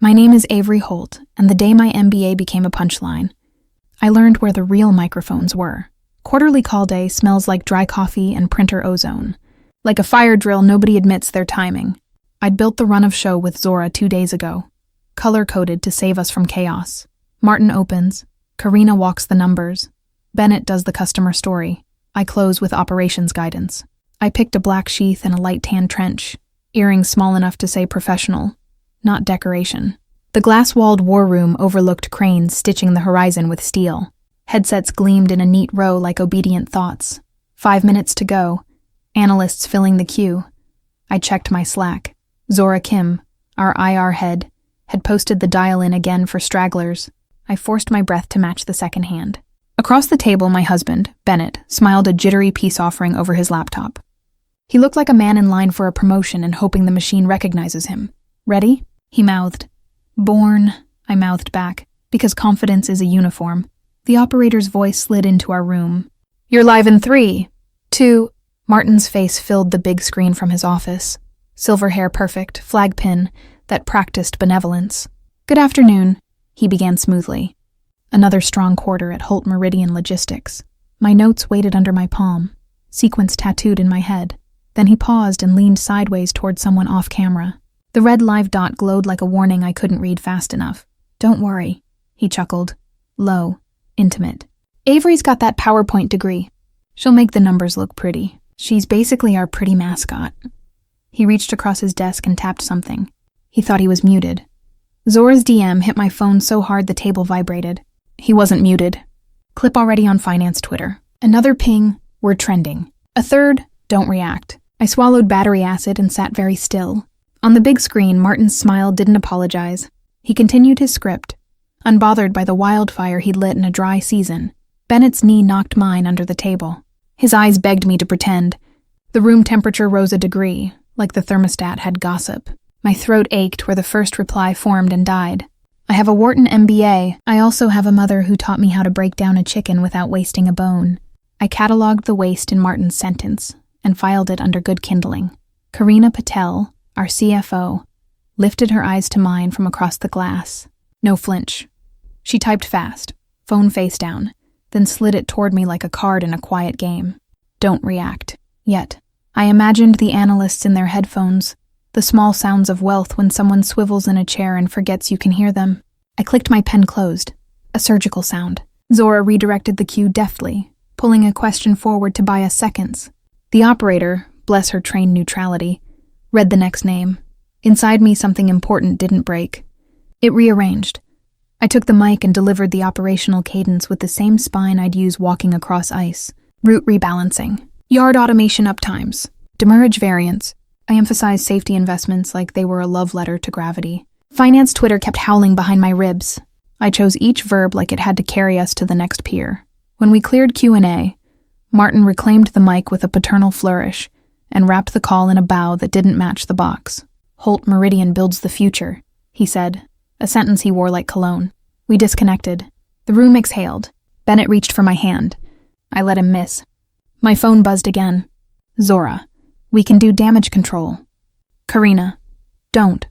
My name is Avery Holt, and the day my MBA became a punchline, I learned where the real microphones were. Quarterly call day smells like dry coffee and printer ozone. Like a fire drill, nobody admits their timing. I'd built the run of show with Zora 2 days ago, color-coded to save us from chaos. Martin opens. Karina walks the numbers. Bennett does the customer story. I close with operations guidance. I picked a black sheath and a light tan trench, earrings small enough to say professional, not decoration. The glass-walled war room overlooked cranes stitching the horizon with steel. Headsets gleamed in a neat row like obedient thoughts. 5 minutes to go. Analysts filling the queue. I checked my Slack. Zora Kim, our IR head, had posted the dial-in again for stragglers. I forced my breath to match the second hand. Across the table, my husband, Bennett, smiled a jittery peace offering over his laptop. He looked like a man in line for a promotion and hoping the machine recognizes him. Ready? He mouthed. Born, I mouthed back, because confidence is a uniform. The operator's voice slid into our room. You're live in 3, 2... Martin's face filled the big screen from his office. Silver hair perfect, flag pin, that practiced benevolence. Good afternoon, he began smoothly. Another strong quarter at Holt Meridian Logistics. My notes waited under my palm, sequence tattooed in my head. Then he paused and leaned sideways toward someone off camera. The red live dot glowed like a warning I couldn't read fast enough. Don't worry, he chuckled. Low, intimate. Avery's got that PowerPoint degree. She'll make the numbers look pretty. She's basically our pretty mascot. He reached across his desk and tapped something. He thought he was muted. Zora's DM hit my phone so hard the table vibrated. He wasn't muted. Clip already on finance Twitter. Another ping, we're trending. A third, don't react. I swallowed battery acid and sat very still. On the big screen, Martin's smile didn't apologize. He continued his script, unbothered by the wildfire he'd lit in a dry season. Bennett's knee knocked mine under the table. His eyes begged me to pretend. The room temperature rose a degree, like the thermostat had gossip. My throat ached where the first reply formed and died. I have a Wharton MBA. I also have a mother who taught me how to break down a chicken without wasting a bone. I cataloged the waste in Martin's sentence and filed it under good kindling. Karina Patel, our CFO, lifted her eyes to mine from across the glass. No flinch. She typed fast, phone face down, then slid it toward me like a card in a quiet game. Don't react. Yet. I imagined the analysts in their headphones, the small sounds of wealth when someone swivels in a chair and forgets you can hear them. I clicked my pen closed. A surgical sound. Zora redirected the queue deftly, pulling a question forward to buy us seconds. The operator, bless her trained neutrality, read the next name. Inside me, something important didn't break. It rearranged. I took the mic and delivered the operational cadence with the same spine I'd use walking across ice. Route rebalancing. Yard automation uptimes. Demurrage variance. I emphasized safety investments like they were a love letter to gravity. Finance Twitter kept howling behind my ribs. I chose each verb like it had to carry us to the next pier. When we cleared Q&A, Martin reclaimed the mic with a paternal flourish and wrapped the call in a bow that didn't match the box. Holt Meridian builds the future, he said, a sentence he wore like cologne. We disconnected. The room exhaled. Bennett reached for my hand. I let him miss. My phone buzzed again. Zora, we can do damage control. Karina, don't.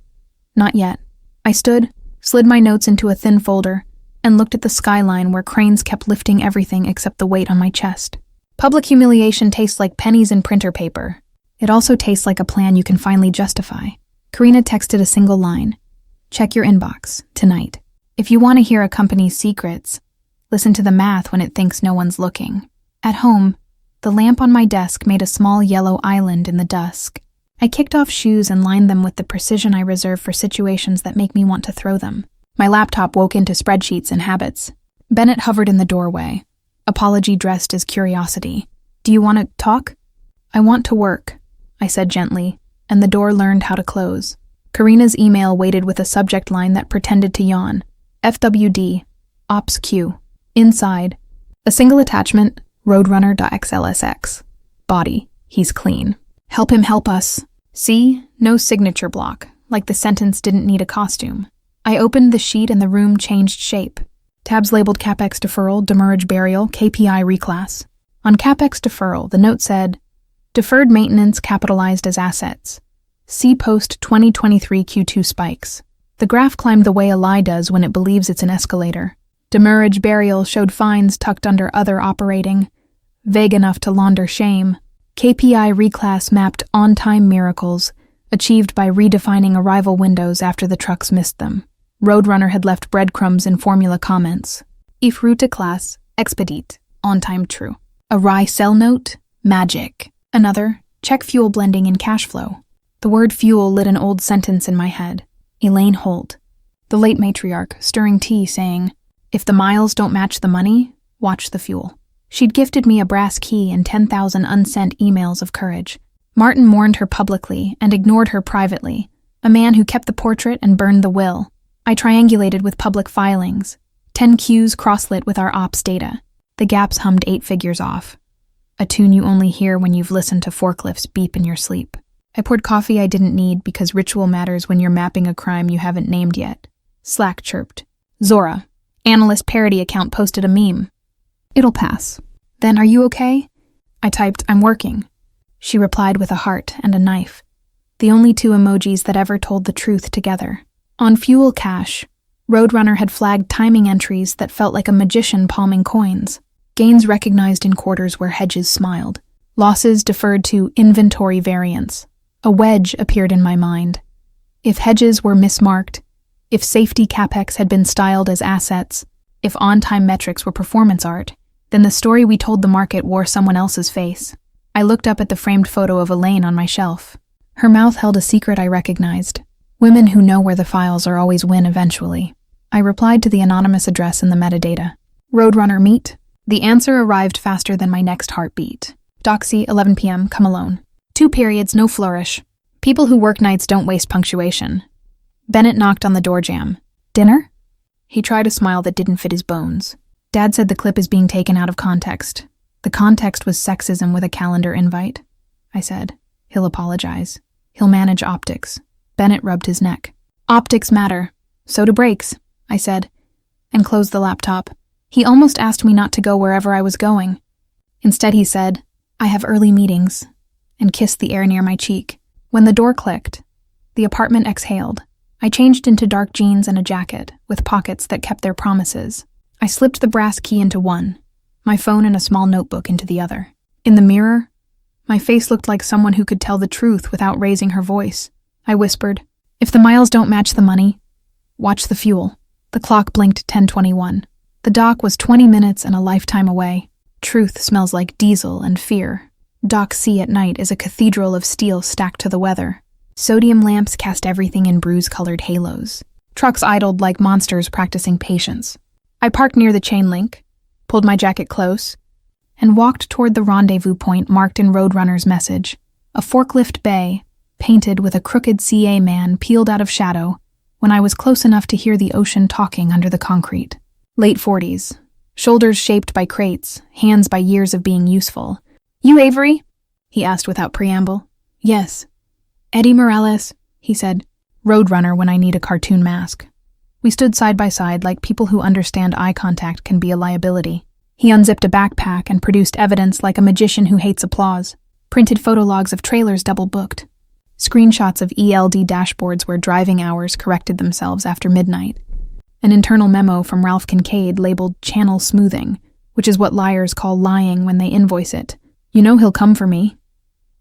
Not yet. I stood, slid my notes into a thin folder, and looked at the skyline where cranes kept lifting everything except the weight on my chest. Public humiliation tastes like pennies in printer paper. It also tastes like a plan you can finally justify. Karina texted a single line. Check your inbox, tonight. If you want to hear a company's secrets, listen to the math when it thinks no one's looking. At home, the lamp on my desk made a small yellow island in the dusk. I kicked off shoes and lined them with the precision I reserve for situations that make me want to throw them. My laptop woke into spreadsheets and habits. Bennett hovered in the doorway, apology dressed as curiosity. Do you want to talk? I want to work, I said gently, and the door learned how to close. Karina's email waited with a subject line that pretended to yawn. FWD, Ops Q. Inside, a single attachment, Roadrunner.xlsx. Body, he's clean. Help him help us. See, no signature block, like the sentence didn't need a costume. I opened the sheet and the room changed shape. Tabs labeled CapEx deferral, demurrage burial, KPI reclass. On CapEx deferral, the note said, deferred maintenance capitalized as assets. See post 2023 Q2 spikes. The graph climbed the way a lie does when it believes it's an escalator. Demurrage burial showed fines tucked under other operating, vague enough to launder shame. KPI reclass mapped on-time miracles, achieved by redefining arrival windows after the trucks missed them. Roadrunner had left breadcrumbs in formula comments. If route class, expedite, on-time true. A rye cell note, magic. Another, check fuel blending in cash flow. The word fuel lit an old sentence in my head. Elaine Holt, the late matriarch, stirring tea, saying, "If the miles don't match the money, watch the fuel." She'd gifted me a brass key and 10,000 unsent emails of courage. Martin mourned her publicly and ignored her privately, a man who kept the portrait and burned the will. I triangulated with public filings, 10 queues crosslit with our ops data. The gaps hummed 8 figures off, a tune you only hear when you've listened to forklifts beep in your sleep. I poured coffee I didn't need because ritual matters when you're mapping a crime you haven't named yet. Slack chirped. Zora, analyst parody account, posted a meme. "It'll pass." "Then are you okay?" I typed, "I'm working." She replied with a heart and a knife, the only 2 emojis that ever told the truth together. On fuel cash, Roadrunner had flagged timing entries that felt like a magician palming coins. Gains recognized in quarters where hedges smiled. Losses deferred to inventory variance. A wedge appeared in my mind. If hedges were mismarked, if safety capex had been styled as assets, if on-time metrics were performance art, then the story we told the market wore someone else's face. I looked up at the framed photo of Elaine on my shelf. Her mouth held a secret I recognized. Women who know where the files are always win eventually. I replied to the anonymous address in the metadata. Roadrunner meet? The answer arrived faster than my next heartbeat. Doxy, 11 p.m., come alone. 2 periods, no flourish. People who work nights don't waste punctuation. Bennett knocked on the door jamb. "Dinner?" He tried a smile that didn't fit his bones. "Dad said the clip is being taken out of context." The context was sexism with a calendar invite. I said, "He'll apologize. He'll manage optics." Bennett rubbed his neck. "Optics matter. So do breaks," I said, and closed the laptop. He almost asked me not to go wherever I was going. Instead he said, "I have early meetings," and kissed the air near my cheek. When the door clicked, the apartment exhaled. I changed into dark jeans and a jacket, with pockets that kept their promises. I slipped the brass key into one, my phone and a small notebook into the other. In the mirror, my face looked like someone who could tell the truth without raising her voice. I whispered, "If the miles don't match the money, watch the fuel." The clock blinked 10:21. The dock was 20 minutes and a lifetime away. Truth smells like diesel and fear. Dock C at night is a cathedral of steel stacked to the weather. Sodium lamps cast everything in bruise-colored halos. Trucks idled like monsters practicing patience. I parked near the chain link, pulled my jacket close, and walked toward the rendezvous point marked in Roadrunner's message. A forklift bay, painted with a crooked CA man peeled out of shadow when I was close enough to hear the ocean talking under the concrete. Late 40s, shoulders shaped by crates, hands by years of being useful. "You Avery?" he asked without preamble. "Yes." "Eddie Morales," he said. Roadrunner when I need a cartoon mask. We stood side by side like people who understand eye contact can be a liability. He unzipped a backpack and produced evidence like a magician who hates applause. Printed photologs of trailers double-booked. Screenshots of ELD dashboards where driving hours corrected themselves after midnight. An internal memo from Ralph Kincaid labeled channel smoothing, which is what liars call lying when they invoice it. "You know he'll come for me,"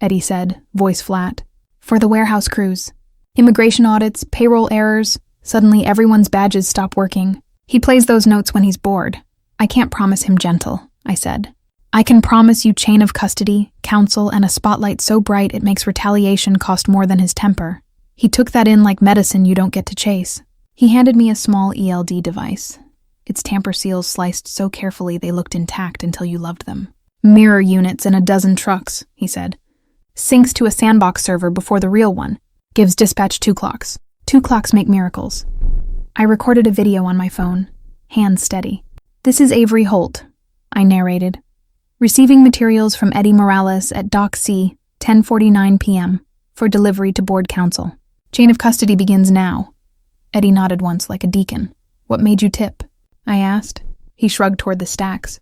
Eddie said, voice flat. "For the warehouse crews. Immigration audits, payroll errors. Suddenly everyone's badges stop working. He plays those notes when he's bored. I can't promise him gentle," I said. "I can promise you chain of custody, counsel, and a spotlight so bright it makes retaliation cost more than his temper." He took that in like medicine you don't get to chase. He handed me a small ELD device. Its tamper seals sliced so carefully they looked intact until you loved them. "Mirror units in a dozen trucks," he said. "Syncs to a sandbox server before the real one. Gives dispatch 2 clocks. 2 clocks make miracles." I recorded a video on my phone, hands steady. "This is Avery Holt," I narrated. "Receiving materials from Eddie Morales at Dock C, 10:49 p.m. for delivery to board counsel. Chain of custody begins now." Eddie nodded once like a deacon. "What made you tip?" I asked. He shrugged toward the stacks.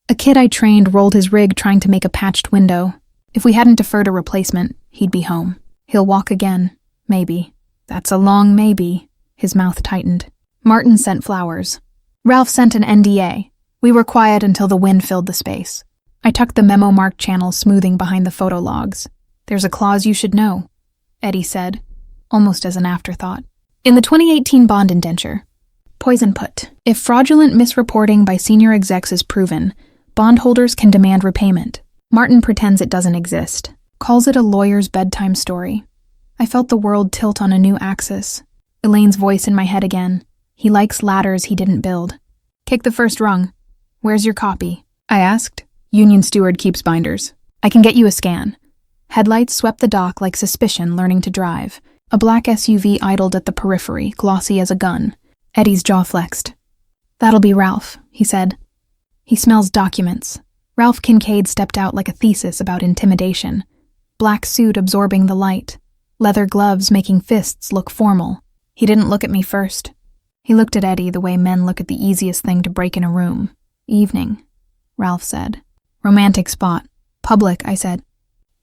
"A kid I trained rolled his rig trying to make a patched window. If we hadn't deferred a replacement, he'd be home. He'll walk again, maybe. That's a long maybe. His mouth tightened. Martin sent flowers. Ralph sent an NDA. We were quiet until the wind filled the space. I tucked the memo-marked channel smoothing behind the photo logs. There's a clause you should know, Eddie said, almost as an afterthought. In the 2018 bond indenture, poison put. If fraudulent misreporting by senior execs is proven, bondholders can demand repayment. Martin pretends it doesn't exist, calls it a lawyer's bedtime story. I felt the world tilt on a new axis. Elaine's voice in my head again. He likes ladders he didn't build. Kick the first rung. Where's your copy? I asked. Union steward keeps binders. I can get you a scan. Headlights swept the dock like suspicion learning to drive. A black SUV idled at the periphery, glossy as a gun. Eddie's jaw flexed. That'll be Ralph, he said. He smells documents. Ralph Kincaid stepped out like a thesis about intimidation. Black suit absorbing the light. Leather gloves making fists look formal. He didn't look at me first. He looked at Eddie the way men look at the easiest thing to break in a room. Evening, Ralph said. Romantic spot. Public, I said.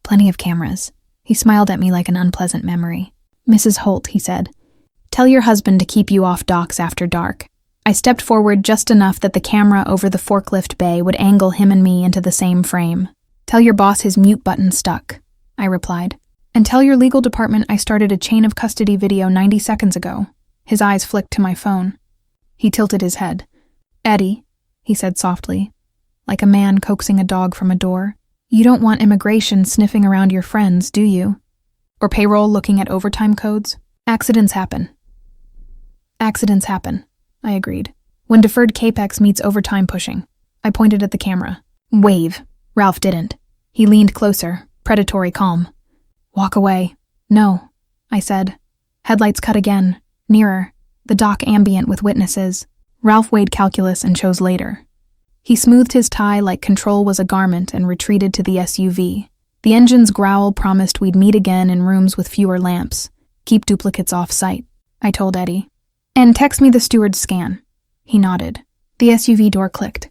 Plenty of cameras. He smiled at me like an unpleasant memory. Mrs. Holt, he said. Tell your husband to keep you off docks after dark. I stepped forward just enough that the camera over the forklift bay would angle him and me into the same frame. Tell your boss his mute button stuck, I replied. And tell your legal department I started a chain of custody video 90 seconds ago. His eyes flicked to my phone. He tilted his head. Eddie, he said softly, like a man coaxing a dog from a door. You don't want immigration sniffing around your friends, do you? Or payroll looking at overtime codes? Accidents happen. Accidents happen, I agreed. When deferred capex meets overtime pushing. I pointed at the camera. Wave. Ralph didn't. He leaned closer, predatory calm. Walk away. No, I said. Headlights cut again. Nearer. The dock ambient with witnesses. Ralph weighed calculus and chose later. He smoothed his tie like control was a garment and retreated to the SUV. The engine's growl promised we'd meet again in rooms with fewer lamps. Keep duplicates off site, I told Eddie. And text me the steward's scan. He nodded. The SUV door clicked.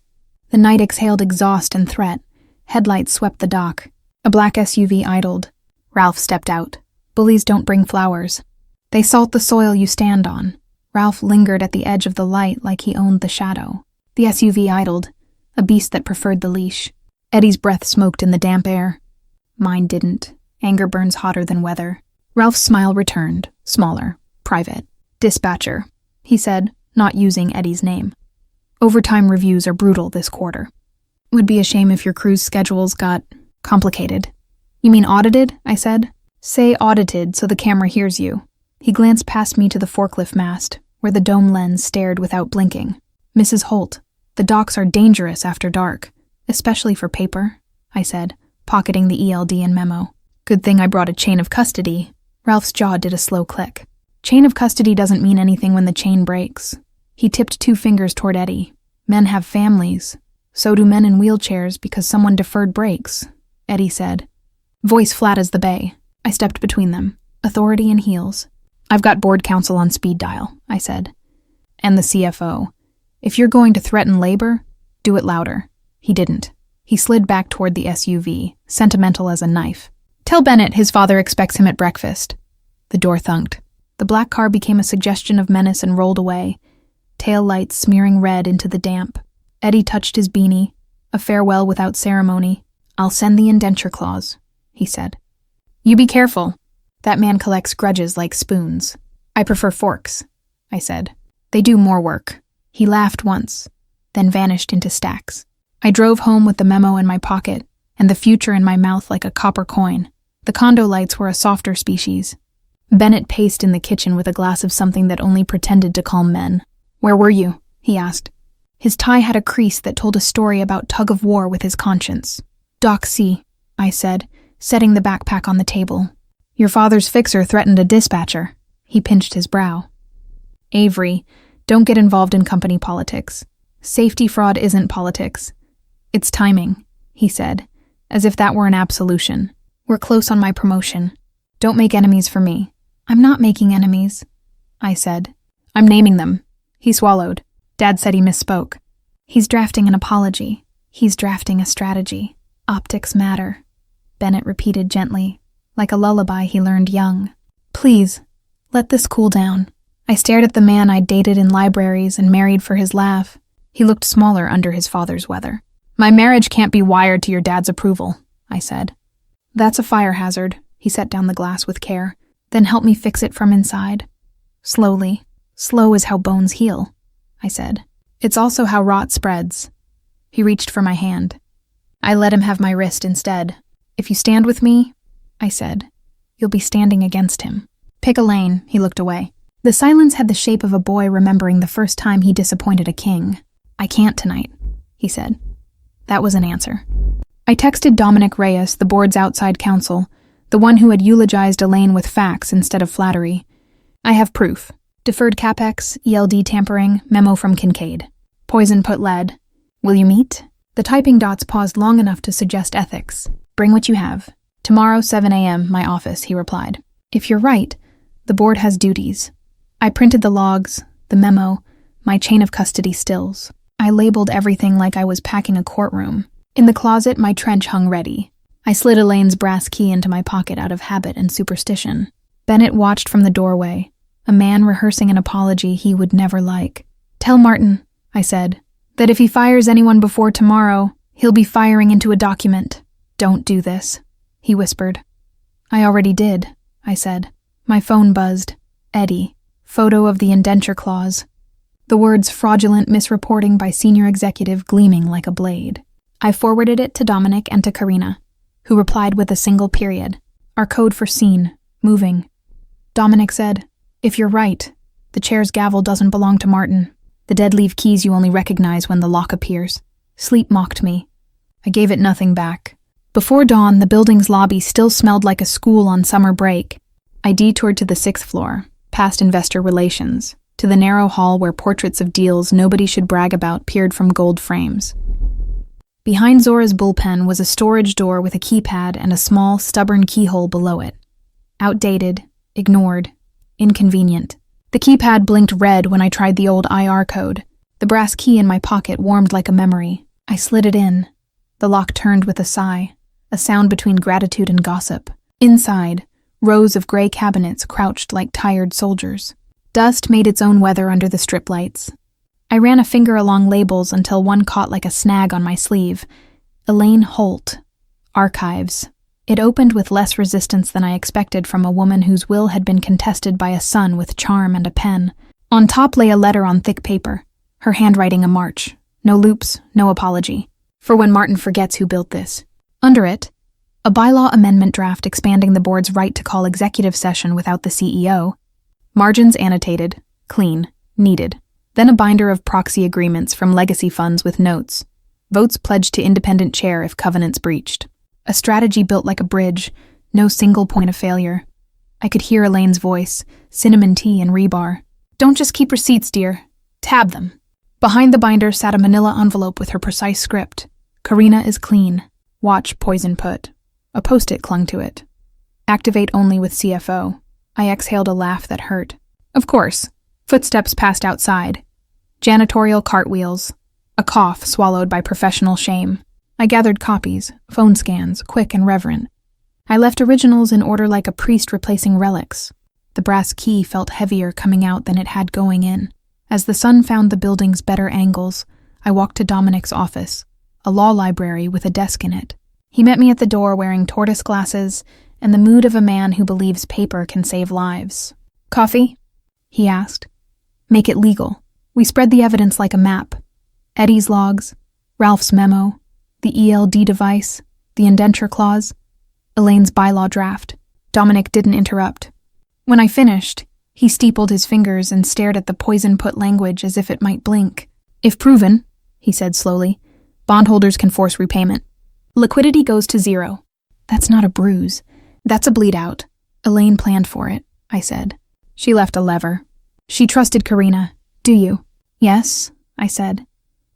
The night exhaled exhaust and threat. Headlights swept the dock. A black SUV idled. Ralph stepped out. Bullies don't bring flowers. They salt the soil you stand on. Ralph lingered at the edge of the light like he owned the shadow. The SUV idled, a beast that preferred the leash. Eddie's breath smoked in the damp air. Mine didn't. Anger burns hotter than weather. Ralph's smile returned, smaller, private. Dispatcher, he said, not using Eddie's name. Overtime reviews are brutal this quarter. Would be a shame if your crew's schedules got complicated. You mean audited? I said. Say audited so the camera hears you. He glanced past me to the forklift mast, where the dome lens stared without blinking. Mrs. Holt, the docks are dangerous after dark, especially for paper, I said, pocketing the ELD and memo. Good thing I brought a chain of custody. Ralph's jaw did a slow click. Chain of custody doesn't mean anything when the chain breaks. He tipped 2 fingers toward Eddie. Men have families. So do men in wheelchairs because someone deferred breaks, Eddie said. Voice flat as the bay. I stepped between them, authority in heels. I've got board counsel on speed dial, I said. And the CFO. If you're going to threaten labor, do it louder. He didn't. He slid back toward the SUV, sentimental as a knife. Tell Bennett his father expects him at breakfast. The door thunked. The black car became a suggestion of menace and rolled away, tail lights smearing red into the damp. Eddie touched his beanie, a farewell without ceremony. I'll send the indenture clause, he said. You be careful. That man collects grudges like spoons. I prefer forks, I said. They do more work. He laughed once, then vanished into stacks. I drove home with the memo in my pocket and the future in my mouth like a copper coin. The condo lights were a softer species. Bennett paced in the kitchen with a glass of something that only pretended to calm men. Where were you? He asked. His tie had a crease that told a story about tug-of-war with his conscience. Doc C, I said, setting the backpack on the table. Your father's fixer threatened a dispatcher. He pinched his brow. Avery, don't get involved in company politics. Safety fraud isn't politics. It's timing, he said, as if that were an absolution. We're close on my promotion. Don't make enemies for me. I'm not making enemies, I said. I'm naming them. He swallowed. Dad said he misspoke. He's drafting an apology. He's drafting a strategy. Optics matter, Bennett repeated gently, like a lullaby he learned young. Please, let this cool down, I stared at the man I'd dated in libraries and married for his laugh. He looked smaller under his father's weather. My marriage can't be wired to your dad's approval, I said. That's a fire hazard. He set down the glass with care. Then help me fix it from inside. Slowly. Slow is how bones heal, I said. It's also how rot spreads. He reached for my hand. I let him have my wrist instead. If you stand with me, I said, you'll be standing against him. Pick a lane. He looked away. The silence had the shape of a boy remembering the first time he disappointed a king. I can't tonight, he said. That was an answer. I texted Dominic Reyes, the board's outside counsel, the one who had eulogized Elaine with facts instead of flattery. I have proof. Deferred capex, ELD tampering, memo from Kincaid. Poison put lead. Will you meet? The typing dots paused long enough to suggest ethics. Bring what you have. Tomorrow, 7 a.m., my office, he replied. If you're right, the board has duties. I printed the logs, the memo, my chain of custody stills. I labeled everything like I was packing a courtroom. In the closet, my trench hung ready. I slid Elaine's brass key into my pocket out of habit and superstition. Bennett watched from the doorway, a man rehearsing an apology he would never like. Tell Martin, I said, that if he fires anyone before tomorrow, he'll be firing into a document. Don't do this, he whispered. I already did, I said. My phone buzzed. Eddie. Photo of the indenture clause. The words fraudulent misreporting by senior executive gleaming like a blade. I forwarded it to Dominic and to Karina, who replied with a single period. Our code for scene. Moving. Dominic said, if you're right, the chair's gavel doesn't belong to Martin. The dead leave keys you only recognize when the lock appears. Sleep mocked me. I gave it nothing back. Before dawn, the building's lobby still smelled like a school on summer break. I detoured to the 6th floor, past investor relations, to the narrow hall where portraits of deals nobody should brag about peered from gold frames. Behind Zora's bullpen was a storage door with a keypad and a small, stubborn keyhole below it. Outdated, ignored, inconvenient. The keypad blinked red when I tried the old IR code. The brass key in my pocket warmed like a memory. I slid it in. The lock turned with a sigh, a sound between gratitude and gossip. Inside, rows of gray cabinets crouched like tired soldiers. Dust made its own weather under the strip lights. I ran a finger along labels until one caught like a snag on my sleeve. Elaine Holt. Archives. It opened with less resistance than I expected from a woman whose will had been contested by a son with charm and a pen. On top lay a letter on thick paper, her handwriting a march. No loops, no apology. For when Martin forgets who built this. Under it, a bylaw amendment draft expanding the board's right to call executive session without the CEO. Margins annotated, clean, needed. Then a binder of proxy agreements from legacy funds with notes. Votes pledged to independent chair if covenants breached. A strategy built like a bridge, no single point of failure. I could hear Elaine's voice, cinnamon tea and rebar. Don't just keep receipts, dear. Tab them. Behind the binder sat a manila envelope with her precise script. Karina is clean. Watch poison put. A post-it clung to it. Activate only with CFO. I exhaled a laugh that hurt. Of course. Footsteps passed outside. Janitorial cartwheels. A cough swallowed by professional shame. I gathered copies, phone scans, quick and reverent. I left originals in order like a priest replacing relics. The brass key felt heavier coming out than it had going in. As the sun found the building's better angles, I walked to Dominic's office, a law library with a desk in it. He met me at the door wearing tortoise glasses and the mood of a man who believes paper can save lives. Coffee? He asked. Make it legal. We spread the evidence like a map. Eddie's logs, Ralph's memo, the ELD device, the indenture clause, Elaine's bylaw draft. Dominic didn't interrupt. When I finished, he steepled his fingers and stared at the poison-put language as if it might blink. If proven, he said slowly, bondholders can force repayment. Liquidity goes to zero. That's not a bruise. That's a bleed out. Elaine planned for it, I said. She left a lever. She trusted Karina. Do you? Yes, I said.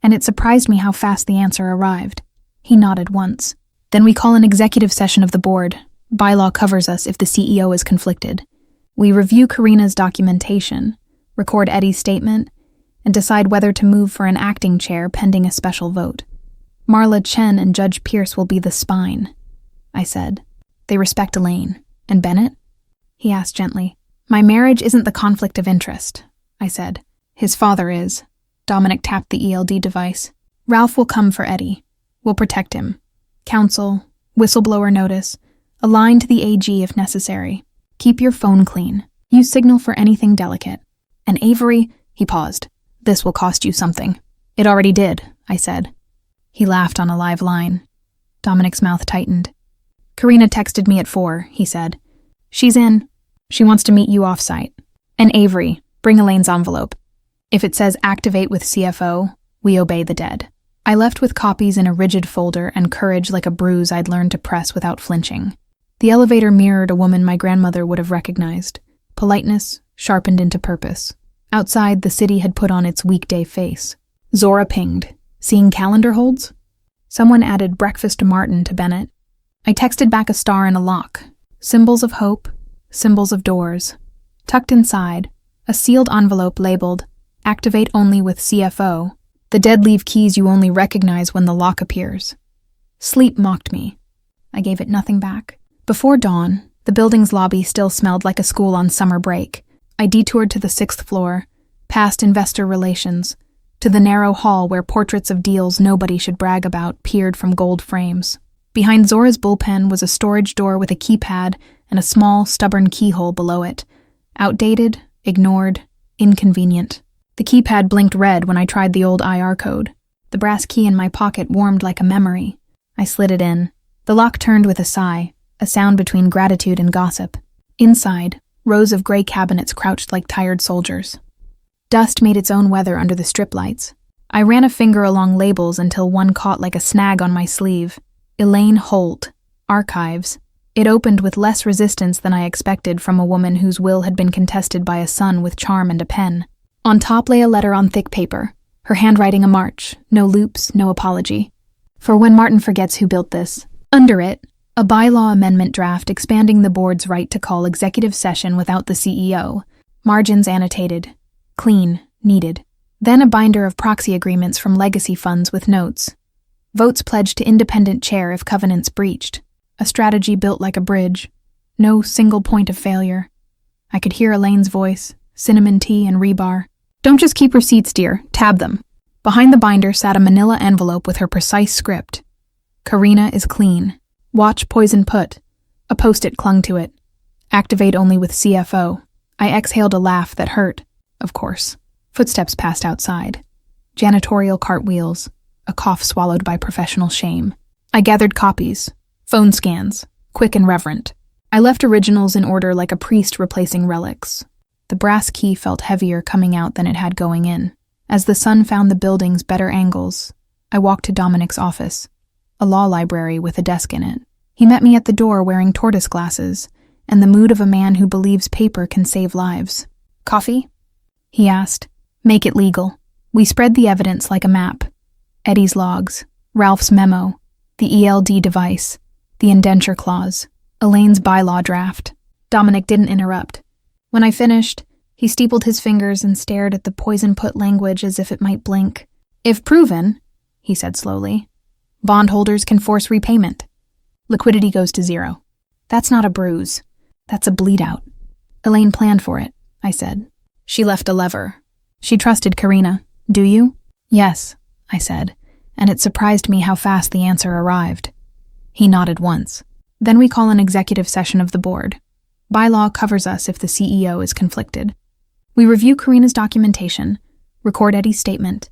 And it surprised me how fast the answer arrived. He nodded once. Then we call an executive session of the board. Bylaw covers us if the CEO is conflicted. We review Karina's documentation, record Eddie's statement, and decide whether to move for an acting chair pending a special vote. Marla Chen and Judge Pierce will be the spine, I said. They respect Elaine. And Bennett? He asked gently. My marriage isn't the conflict of interest, I said. His father is. Dominic tapped the ELD device. Ralph will come for Eddie. We'll protect him. Counsel, whistleblower notice, align to the AG if necessary. Keep your phone clean. Use Signal for anything delicate. And Avery, he paused. This will cost you something. It already did, I said. He laughed on a live line. Dominic's mouth tightened. Karina texted me at 4, he said. She's in. She wants to meet you off-site. And Avery, bring Elaine's envelope. If it says activate with CFO, we obey the dead. I left with copies in a rigid folder and courage like a bruise I'd learned to press without flinching. The elevator mirrored a woman my grandmother would have recognized. Politeness sharpened into purpose. Outside, the city had put on its weekday face. Zora pinged. Seeing calendar holds? Someone added breakfast to Martin to Bennett. I texted back a star and a lock. Symbols of hope, symbols of doors. Tucked inside, a sealed envelope labeled, activate only with CFO. The dead leave keys you only recognize when the lock appears. Sleep mocked me. I gave it nothing back. Before dawn, the building's lobby still smelled like a school on summer break. I detoured to the 6th floor, past investor relations, to the narrow hall where portraits of deals nobody should brag about peered from gold frames. Behind Zora's bullpen was a storage door with a keypad and a small, stubborn keyhole below it. Outdated, ignored, inconvenient. The keypad blinked red when I tried the old IR code. The brass key in my pocket warmed like a memory. I slid it in. The lock turned with a sigh, a sound between gratitude and gossip. Inside, rows of gray cabinets crouched like tired soldiers. Dust made its own weather under the strip lights. I ran a finger along labels until one caught like a snag on my sleeve. Elaine Holt. Archives. It opened with less resistance than I expected from a woman whose will had been contested by a son with charm and a pen. On top lay a letter on thick paper, her handwriting a march, no loops, no apology. For when Martin forgets who built this. Under it, a bylaw amendment draft expanding the board's right to call executive session without the CEO. Margins annotated. Clean, needed. Then a binder of proxy agreements from legacy funds with notes. Votes pledged to independent chair if covenants breached. A strategy built like a bridge. No single point of failure. I could hear Elaine's voice, cinnamon tea and rebar. Don't just keep receipts, dear. Tab them. Behind the binder sat a manila envelope with her precise script. Karina is clean. Watch poison put. A post-it clung to it. Activate only with CFO. I exhaled a laugh that hurt, of course. Footsteps passed outside. Janitorial cartwheels. A cough swallowed by professional shame. I gathered copies. Phone scans. Quick and reverent. I left originals in order like a priest replacing relics. The brass key felt heavier coming out than it had going in. As the sun found the building's better angles, I walked to Dominic's office, a law library with a desk in it. He met me at the door wearing tortoise glasses and the mood of a man who believes paper can save lives. Coffee? He asked. Make it legal. We spread the evidence like a map. Eddie's logs, Ralph's memo, the ELD device, the indenture clause, Elaine's bylaw draft. Dominic didn't interrupt. When I finished, he steepled his fingers and stared at the poison-put language as if it might blink. If proven, he said slowly, bondholders can force repayment. Liquidity goes to 0. That's not a bruise. That's a bleed-out. Elaine planned for it, I said. She left a lever. She trusted Karina. Do you? Yes, I said, and it surprised me how fast the answer arrived. He nodded once. Then we call an executive session of the board. Bylaw covers us if the CEO is conflicted. We review Karina's documentation, record Eddie's statement,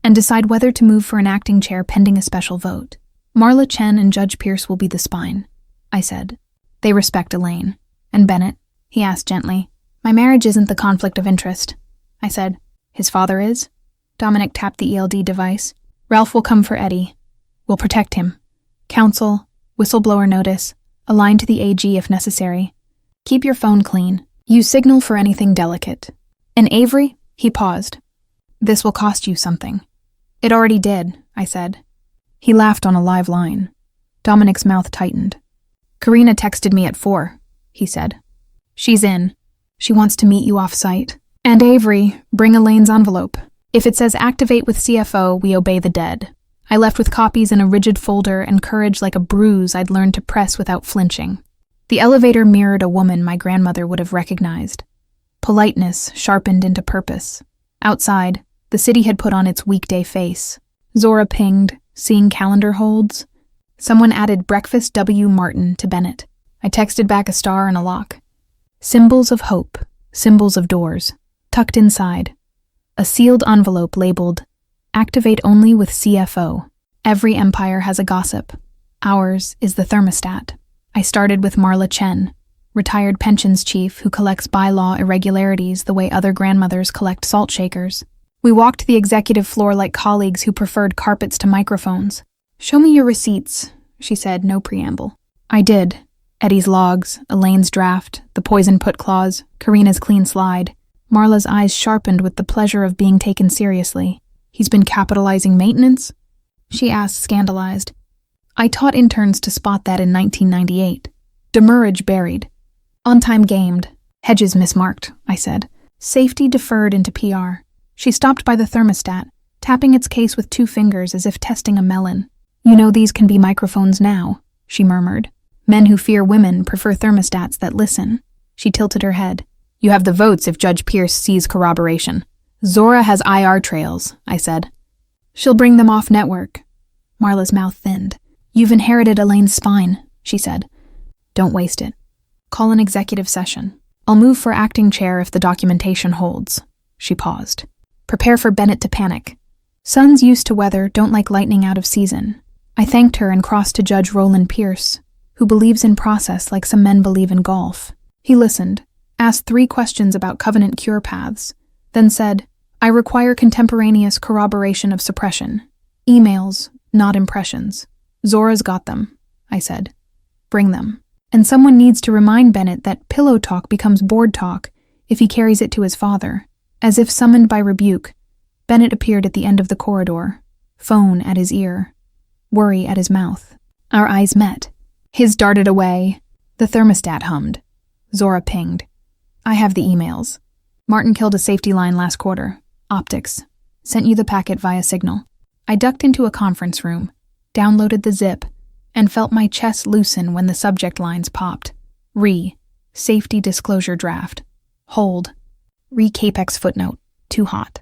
and decide whether to move for an acting chair pending a special vote. Marla Chen and Judge Pierce will be the spine, I said. They respect Elaine. And Bennett? He asked gently. My marriage isn't the conflict of interest, I said. His father is? Dominic tapped the ELD device. Ralph will come for Eddie. We'll protect him. Counsel, whistleblower notice, align to the AG if necessary. Keep your phone clean. Use Signal for anything delicate. And Avery? He paused. This will cost you something. It already did, I said. He laughed on a live line. Dominic's mouth tightened. Karina texted me at 4, he said. She's in. She wants to meet you off-site. And Avery, bring Elaine's envelope. If it says activate with CFO, we obey the dead. I left with copies in a rigid folder and courage like a bruise I'd learned to press without flinching. The elevator mirrored a woman my grandmother would have recognized. Politeness sharpened into purpose. Outside, the city had put on its weekday face. Zora pinged, seeing calendar holds. Someone added breakfast W. Martin to Bennett. I texted back a star and a lock. Symbols of hope, symbols of doors, tucked inside. A sealed envelope labeled, "Activate only with CFO." Every empire has a gossip. Ours is the thermostat. I started with Marla Chen, retired pensions chief who collects bylaw irregularities the way other grandmothers collect salt shakers. We walked the executive floor like colleagues who preferred carpets to microphones. "Show me your receipts," she said, no preamble. I did. Eddie's logs, Elaine's draft, the poison put clause, Karina's clean slide. Marla's eyes sharpened with the pleasure of being taken seriously. "He's been capitalizing maintenance?" she asked, scandalized. "I taught interns to spot that in 1998. Demurrage buried. On time gamed. Hedges mismarked," I said. Safety deferred into PR. She stopped by the thermostat, tapping its case with 2 fingers as if testing a melon. "You know these can be microphones now," she murmured. "Men who fear women prefer thermostats that listen." She tilted her head. "You have the votes if Judge Pierce sees corroboration." "Zora has IR trails," I said. "She'll bring them off network." Marla's mouth thinned. "You've inherited Elaine's spine," she said. "Don't waste it. Call an executive session. I'll move for acting chair if the documentation holds." She paused. "Prepare for Bennett to panic. Suns used to weather don't like lightning out of season." I thanked her and crossed to Judge Roland Pierce, who believes in process like some men believe in golf. He listened, asked 3 questions about covenant cure paths, then said, "I require contemporaneous corroboration of suppression. Emails, not impressions." "Zora's got them," I said. "Bring them." And someone needs to remind Bennett that pillow talk becomes board talk if he carries it to his father. As if summoned by rebuke, Bennett appeared at the end of the corridor, phone at his ear, worry at his mouth. Our eyes met. His darted away. The thermostat hummed. Zora pinged. "I have the emails. Martin killed a safety line last quarter. Optics. Sent you the packet via Signal." I ducked into a conference room, downloaded the zip, and felt my chest loosen when the subject lines popped. Safety disclosure draft. Hold. Capex footnote. Too hot.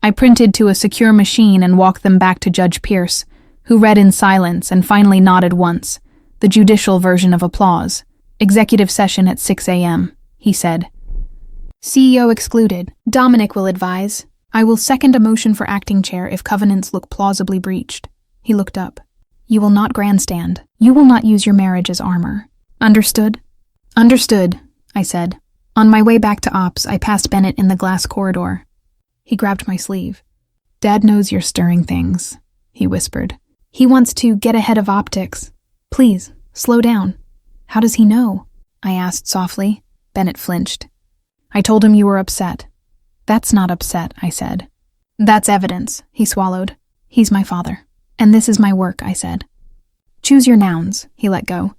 I printed to a secure machine and walked them back to Judge Pierce, who read in silence and finally nodded once, the judicial version of applause. "Executive session at 6 a.m., he said. "CEO excluded. Dominic will advise. I will second a motion for acting chair if covenants look plausibly breached." He looked up. "You will not grandstand. You will not use your marriage as armor. Understood?" "Understood," I said. On my way back to ops, I passed Bennett in the glass corridor. He grabbed my sleeve. "Dad knows you're stirring things," he whispered. "He wants to get ahead of optics. Please, slow down." "How does he know?" I asked softly. Bennett flinched. "I told him you were upset." "That's not upset," I said. "That's evidence," he swallowed. "He's my father. And this is my work," I said. "Choose your nouns," he let go.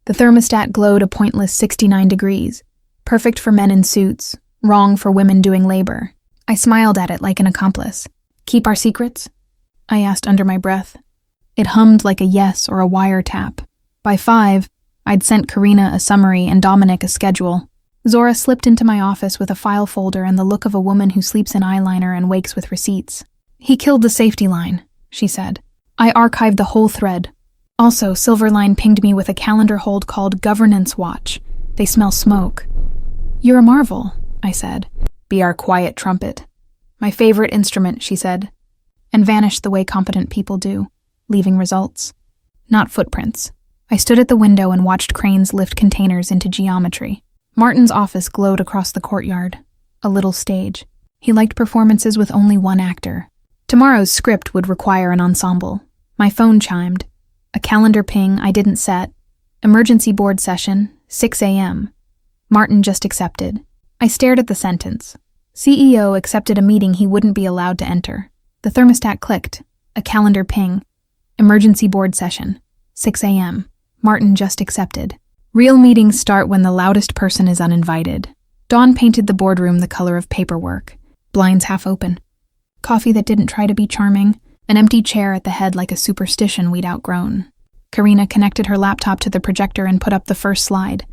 The thermostat glowed a pointless 69 degrees. Perfect for men in suits, wrong for women doing labor. I smiled at it like an accomplice. "Keep our secrets?" I asked under my breath. It hummed like a yes or a wiretap. By 5, I'd sent Karina a summary and Dominic a schedule. Zora slipped into my office with a file folder and the look of a woman who sleeps in eyeliner and wakes with receipts. "He killed the safety line," she said. I archived the whole thread. Also, Silverline pinged me with a calendar hold called Governance Watch. They smell smoke. "You're a marvel," I said. "Be our quiet trumpet." "My favorite instrument," she said, and vanished the way competent people do, leaving results. Not footprints. I stood at the window and watched cranes lift containers into geometry. Martin's office glowed across the courtyard, a little stage. He liked performances with only one actor. Tomorrow's script would require an ensemble. My phone chimed. A calendar ping I didn't set. Emergency board session, 6 a.m. Martin just accepted. I stared at the sentence. CEO accepted a meeting he wouldn't be allowed to enter. The thermostat clicked. A calendar ping. Emergency board session, 6 a.m. Martin just accepted. Real meetings start when the loudest person is uninvited. Dawn painted the boardroom the color of paperwork. Blinds half open. Coffee that didn't try to be charming. An empty chair at the head like a superstition we'd outgrown. Karina connected her laptop to the projector and put up the first slide.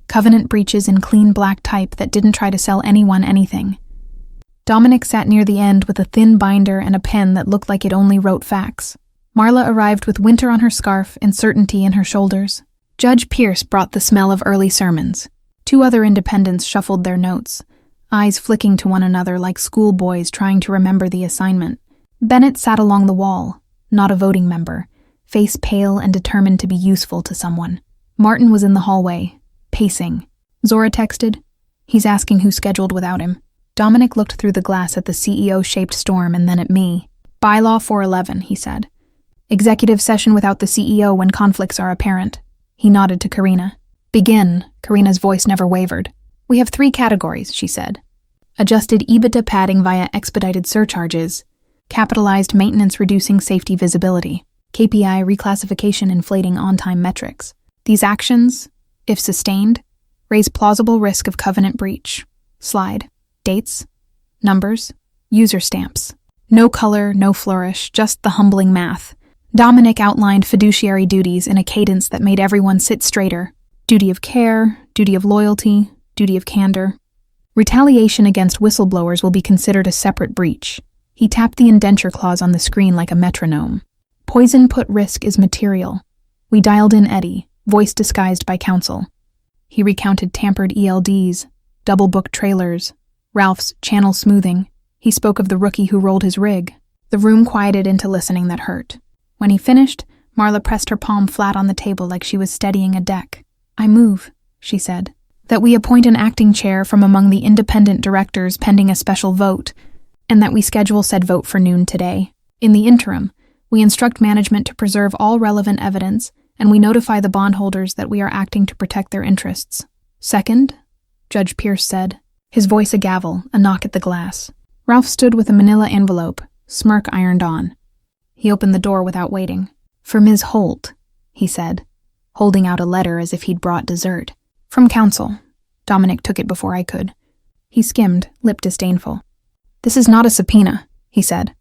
Covenant breaches in clean black type that didn't try to sell anyone anything. Dominic sat near the end with a thin binder and a pen that looked like it only wrote facts. Marla arrived with winter on her scarf and certainty in her shoulders. Judge Pierce brought the smell of early sermons. 2 other independents shuffled their notes, eyes flicking to one another like schoolboys trying to remember the assignment. Bennett sat along the wall, not a voting member, face pale and determined to be useful to someone. Martin was in the hallway, pacing. Zora texted, "He's asking who's scheduled without him." Dominic looked through the glass at the CEO-shaped storm and then at me. "Bylaw 411, he said. Executive session without the CEO when conflicts are apparent." He nodded to Karina. "Begin." Karina's voice never wavered. "We have 3 categories," she said. Adjusted EBITDA padding via expedited surcharges, capitalized maintenance reducing safety visibility, KPI reclassification inflating on-time metrics. These actions, if sustained, raise plausible risk of covenant breach. Slide. Dates, numbers, user stamps. No color, no flourish, just the humbling math. Dominic outlined fiduciary duties in a cadence that made everyone sit straighter. Duty of care, duty of loyalty, duty of candor. Retaliation against whistleblowers will be considered a separate breach. He tapped the indenture clause on the screen like a metronome. Poison put risk is material. We dialed in Eddie, voice disguised by counsel. He recounted tampered ELDs, double-booked trailers, Ralph's channel smoothing. He spoke of the rookie who rolled his rig. The room quieted into listening that hurt. When he finished, Marla pressed her palm flat on the table like she was steadying a deck. "I move," she said, "that we appoint an acting chair from among the independent directors pending a special vote, and that we schedule said vote for noon today. In the interim, we instruct management to preserve all relevant evidence, and we notify the bondholders that we are acting to protect their interests." "Second," Judge Pierce said, his voice a gavel, a knock at the glass. Ralph stood with a manila envelope, smirk ironed on. He opened the door without waiting. "For Ms. Holt," he said, holding out a letter as if he'd brought dessert. "From counsel." Dominic took it before I could. He skimmed, lip disdainful. "This is not a subpoena," he said.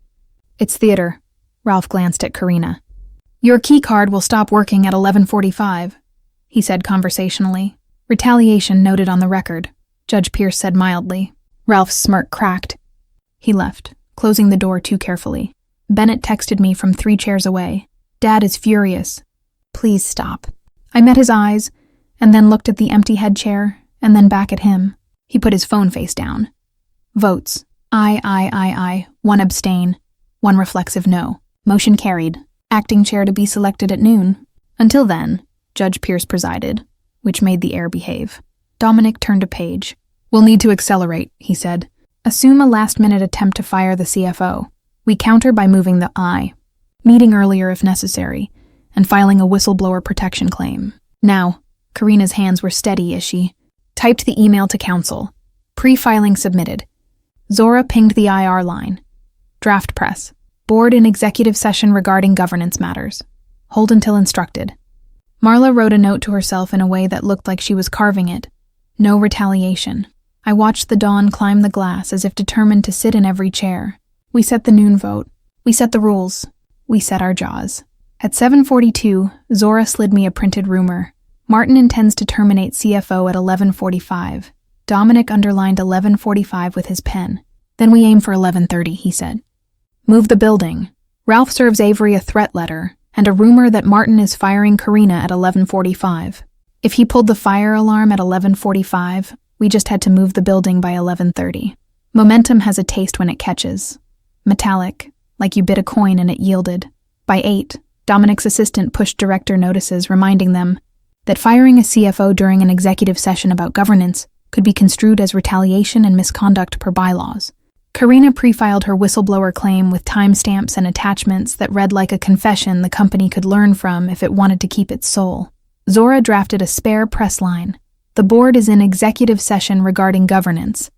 "It's theater." Ralph glanced at Karina. "Your key card will stop working at 11:45, he said conversationally. "Retaliation noted on the record," Judge Pierce said mildly. Ralph's smirk cracked. He left, closing the door too carefully. Bennett texted me from 3 chairs away. "Dad is furious. Please stop." I met his eyes, and then looked at the empty head chair, and then back at him. He put his phone face down. Votes. Aye. 1 abstain. 1 reflexive no. Motion carried. Acting chair to be selected at noon. Until then, Judge Pierce presided, which made the air behave. Dominic turned a page. "We'll need to accelerate," he said. "Assume a last-minute attempt to fire the CFO. We counter by moving the I. Meeting earlier if necessary, and filing a whistleblower protection claim. Now," Karina's hands were steady as she typed the email to counsel. "Pre-filing submitted." Zora pinged the IR line. "Draft press. Board in executive session regarding governance matters. Hold until instructed." Marla wrote a note to herself in a way that looked like she was carving it. No retaliation. I watched the dawn climb the glass as if determined to sit in every chair. We set the noon vote. We set the rules. We set our jaws. At 7:42, Zora slid me a printed rumor. Martin intends to terminate CFO at 11:45. Dominic underlined 11:45 with his pen. "Then we aim for 11:30, he said. "Move the building." Ralph serves Avery a threat letter, and a rumor that Martin is firing Karina at 11:45. If he pulled the fire alarm at 11:45, we just had to move the building by 11:30. Momentum has a taste when it catches. Metallic, like you bid a coin and it yielded. By 8, Dominic's assistant pushed director notices reminding them that firing a CFO during an executive session about governance could be construed as retaliation and misconduct per bylaws. Karina pre-filed her whistleblower claim with timestamps and attachments that read like a confession the company could learn from if it wanted to keep its soul. Zora drafted a spare press line. "The board is in executive session regarding governance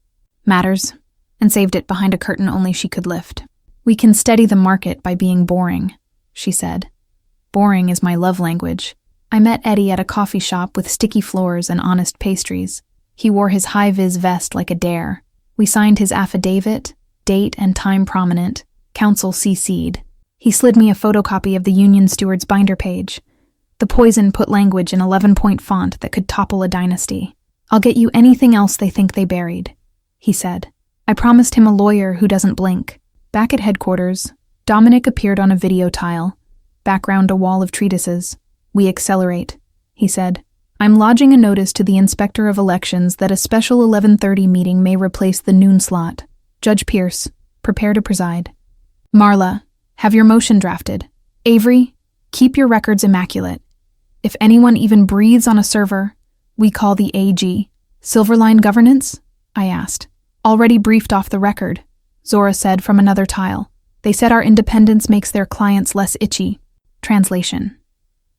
matters," and saved it behind a curtain only she could lift. "We can steady the market by being boring," she said. "Boring is my love language." I met Eddie at a coffee shop with sticky floors and honest pastries. He wore his high-vis vest like a dare. We signed his affidavit, date and time prominent, counsel CC'd. He slid me a photocopy of the union steward's binder page. The poison put language in 11-point font that could topple a dynasty. I'll get you anything else they think they buried, he said. I promised him a lawyer who doesn't blink. Back at headquarters, Dominic appeared on a video tile. Background a wall of treatises. We accelerate, he said. I'm lodging a notice to the Inspector of Elections that a special 11:30 meeting may replace the noon slot. Judge Pierce, prepare to preside. Marla, have your motion drafted. Avery, keep your records immaculate. If anyone even breathes on a server, we call the AG. Silverline governance? I asked. Already briefed off the record, Zora said from another tile. They said our independence makes their clients less itchy. Translation.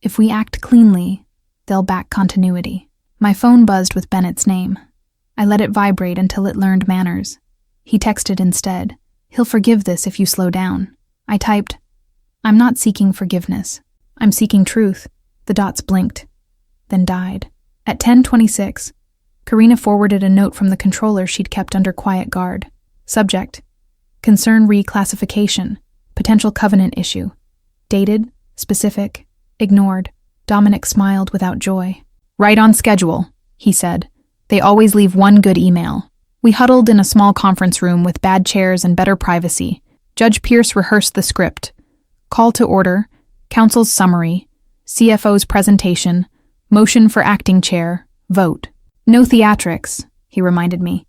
If we act cleanly, they'll back continuity. My phone buzzed with Bennett's name. I let it vibrate until it learned manners. He texted instead. He'll forgive this if you slow down. I typed, I'm not seeking forgiveness. I'm seeking truth. The dots blinked, then died. At 10:26, Karina forwarded a note from the controller she'd kept under quiet guard. Subject, concern reclassification, potential covenant issue. Dated, specific, ignored. Dominic smiled without joy. Right on schedule, he said. They always leave one good email. We huddled in a small conference room with bad chairs and better privacy. Judge Pierce rehearsed the script. Call to order, counsel's summary, CFO's presentation, motion for acting chair, vote. No theatrics, he reminded me.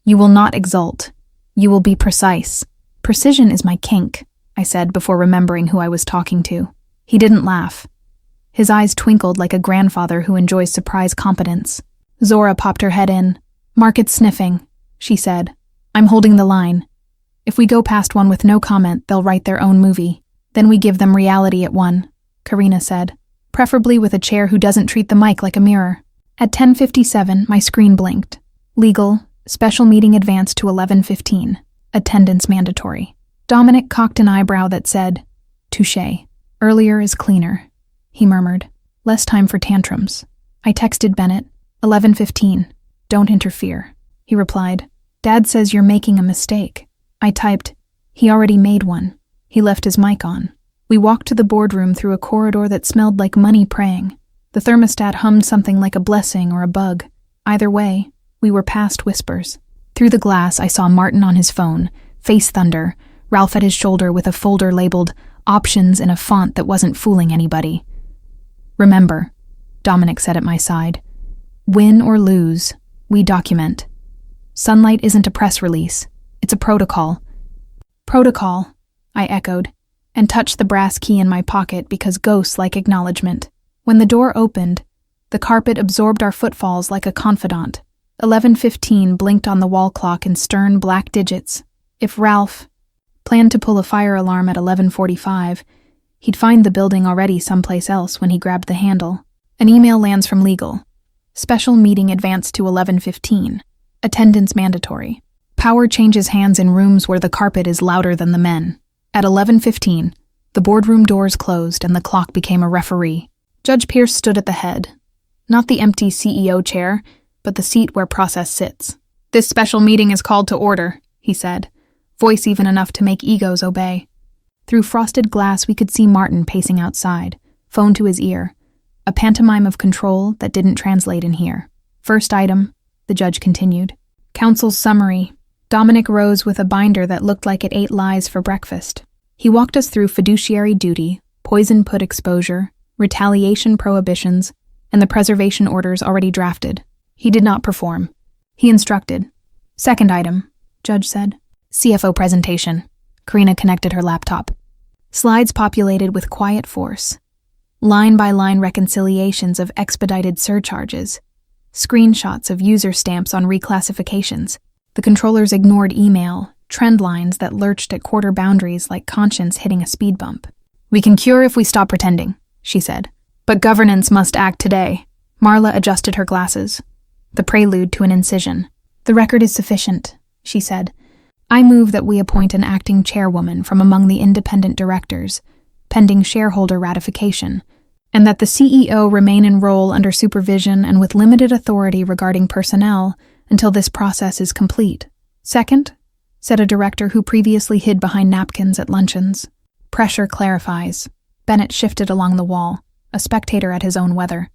You will not exult. You will be precise. Precision is my kink, I said before remembering who I was talking to. He didn't laugh. His eyes twinkled like a grandfather who enjoys surprise competence. Zora popped her head in. Market's sniffing, she said. I'm holding the line. If we go past one with no comment, they'll write their own movie. Then we give them reality at one, Karina said, preferably with a chair who doesn't treat the mic like a mirror. At 10:57, my screen blinked. Legal, special meeting advanced to 11:15. Attendance mandatory. Dominic cocked an eyebrow that said, touché. Earlier is cleaner, he murmured. Less time for tantrums. I texted Bennett, 11:15. Don't interfere. He replied, Dad says you're making a mistake. I typed, he already made one. He left his mic on. We walked to the boardroom through a corridor that smelled like money praying. The thermostat hummed something like a blessing or a bug. Either way, we were past whispers. Through the glass, I saw Martin on his phone, face thunder, Ralph at his shoulder with a folder labeled options in a font that wasn't fooling anybody. Remember, Dominic said at my side, win or lose, we document. Sunlight isn't a press release. It's a protocol. Protocol, I echoed, and touched the brass key in my pocket because ghosts like acknowledgement. When the door opened, the carpet absorbed our footfalls like a confidant. 11:15 blinked on the wall clock in stern black digits. If Ralph planned to pull a fire alarm at 11:45, he'd find the building already someplace else when he grabbed the handle. An email lands from legal. Special meeting advanced to 11:15. Attendance mandatory. Power changes hands in rooms where the carpet is louder than the men. At 11:15, the boardroom doors closed and the clock became a referee. Judge Pierce stood at the head. Not the empty CEO chair, but the seat where process sits. This special meeting is called to order, he said, voice even enough to make egos obey. Through frosted glass, we could see Martin pacing outside, phone to his ear, a pantomime of control that didn't translate in here. First item, the judge continued. Counsel's summary. Dominic rose with a binder that looked like it ate lies for breakfast. He walked us through fiduciary duty, poison put exposure, retaliation prohibitions, and the preservation orders already drafted. He did not perform. He instructed. Second item, judge said. CFO presentation. Karina connected her laptop. Slides populated with quiet force. Line-by-line reconciliations of expedited surcharges. Screenshots of user stamps on reclassifications. The controllers ignored email, trend lines that lurched at quarter boundaries like conscience hitting a speed bump. We can cure if we stop pretending, she said. But governance must act today. Marla adjusted her glasses. The prelude to an incision. The record is sufficient, she said. I move that we appoint an acting chairwoman from among the independent directors, pending shareholder ratification, and that the CEO remain in role under supervision and with limited authority regarding personnel until this process is complete. Second, said a director who previously hid behind napkins at luncheons. Pressure clarifies. Bennett shifted along the wall, a spectator at his own weather.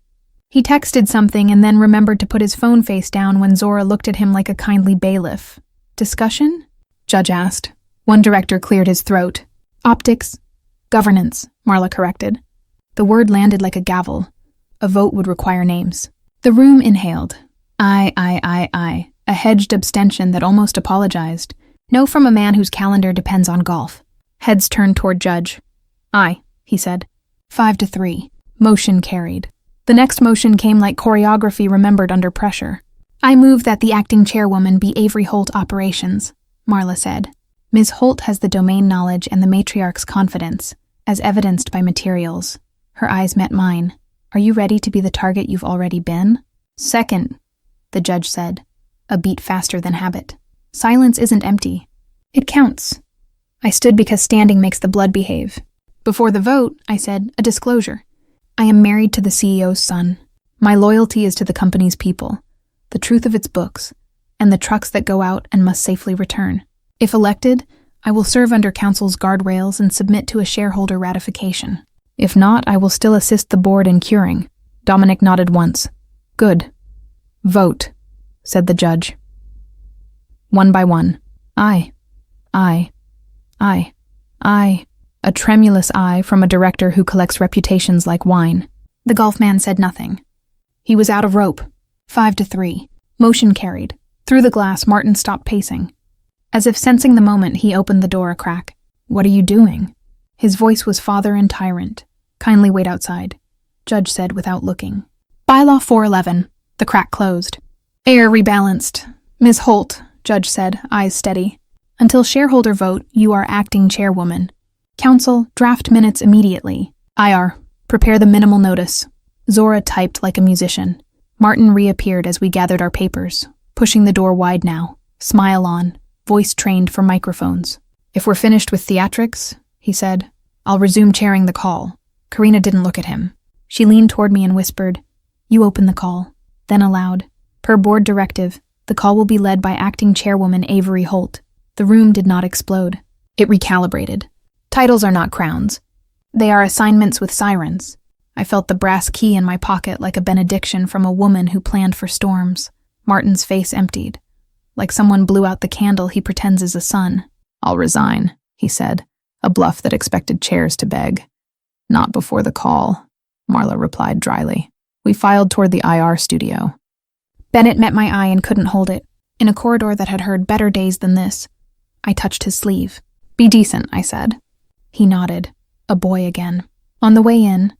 He texted something and then remembered to put his phone face down when Zora looked at him like a kindly bailiff. Discussion? Judge asked. One director cleared his throat. Optics. Governance, Marla corrected. The word landed like a gavel. A vote would require names. The room inhaled. I. A hedged abstention that almost apologized. No from a man whose calendar depends on golf. Heads turned toward Judge. Aye, he said. 5-3. Motion carried. The next motion came like choreography remembered under pressure. I move that the acting chairwoman be Avery Holt Operations, Marla said. Ms. Holt has the domain knowledge and the matriarch's confidence, as evidenced by materials. Her eyes met mine. Are you ready to be the target you've already been? Second, the judge said, a beat faster than habit. Silence isn't empty. It counts. I stood because standing makes the blood behave. Before the vote, I said, a disclosure. I am married to the CEO's son. My loyalty is to the company's people, the truth of its books, and the trucks that go out and must safely return. If elected, I will serve under council's guardrails and submit to a shareholder ratification. If not, I will still assist the board in curing. Dominic nodded once. Good. Vote, said the judge. One by one. Aye. Aye. Aye. Aye. A tremulous aye from a director who collects reputations like wine. The golf man said nothing. He was out of rope. 5-3. Motion carried. Through the glass, Martin stopped pacing. As if sensing the moment, he opened the door a crack. What are you doing? His voice was father and tyrant. Kindly wait outside, Judge said without looking. Bylaw 411. The crack closed. Air rebalanced. Ms. Holt, Judge said, eyes steady. Until shareholder vote, you are acting chairwoman. Council, draft minutes immediately. IR, prepare the minimal notice. Zora typed like a musician. Martin reappeared as we gathered our papers, pushing the door wide now, smile on, voice trained for microphones. If we're finished with theatrics, he said, I'll resume chairing the call. Karina didn't look at him. She leaned toward me and whispered, You open the call. Then aloud, per board directive, the call will be led by acting chairwoman Avery Holt. The room did not explode. It recalibrated. Titles are not crowns. They are assignments with sirens. I felt the brass key in my pocket like a benediction from a woman who planned for storms. Martin's face emptied. Like someone blew out the candle he pretends is a sun. I'll resign, he said, a bluff that expected chairs to beg. Not before the call, Marla replied dryly. We filed toward the IR studio. Bennett met my eye and couldn't hold it. In a corridor that had heard better days than this, I touched his sleeve. Be decent, I said. He nodded. A boy again. On the way in,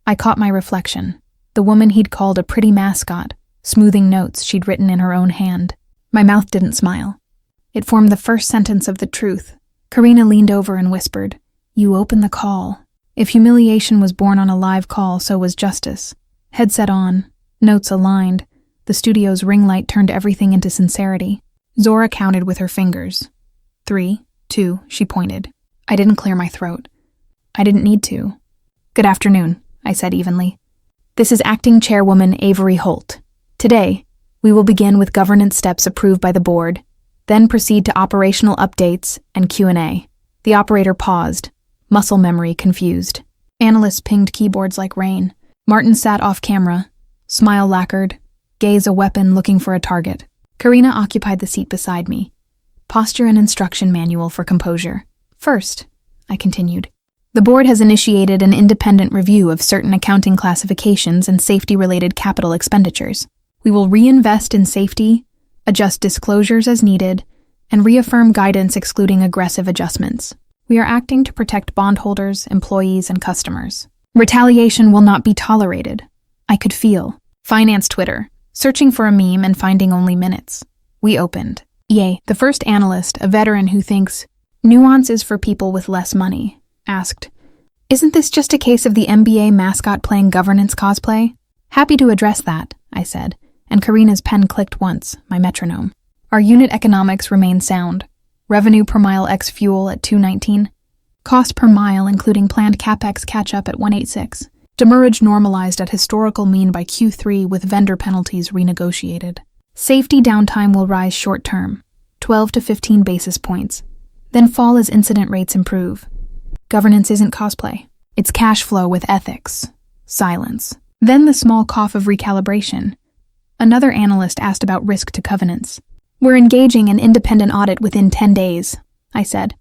I caught my reflection. The woman he'd called a pretty mascot, smoothing notes she'd written in her own hand. My mouth didn't smile. It formed the first sentence of the truth. Karina leaned over and whispered, You open the call. If humiliation was born on a live call, so was justice. Headset on, notes aligned, the studio's ring light turned everything into sincerity. Zora counted with her fingers. 3, 2, she pointed. I didn't clear my throat. I didn't need to. Good afternoon, I said evenly. This is Acting Chairwoman Avery Holt. Today, we will begin with governance steps approved by the board, then proceed to operational updates and Q&A. The operator paused, muscle memory confused. Analysts pinged keyboards like rain. Martin sat off camera, smile lacquered, gaze a weapon looking for a target. Karina occupied the seat beside me. Posture and instruction manual for composure. First, I continued, the board has initiated an independent review of certain accounting classifications and safety-related capital expenditures. We will reinvest in safety, adjust disclosures as needed, and reaffirm guidance excluding aggressive adjustments. We are acting to protect bondholders, employees, and customers. Retaliation will not be tolerated. I could feel. Finance Twitter, searching for a meme and finding only minutes. We opened. EA, the first analyst, a veteran who thinks nuance is for people with less money, asked, Isn't this just a case of the MBA mascot playing governance cosplay? Happy to address that, I said, and Karina's pen clicked once, my metronome. Our unit economics remain sound. Revenue per mile ex fuel at $2.19. Cost per mile including planned capex catch-up at $186. Demurrage normalized at historical mean by Q3 with vendor penalties renegotiated. Safety downtime will rise short-term, 12 to 15 basis points, then fall as incident rates improve. Governance isn't cosplay. It's cash flow with ethics. Silence. Then the small cough of recalibration. Another analyst asked about risk to covenants. We're engaging an independent audit within 10 days, I said.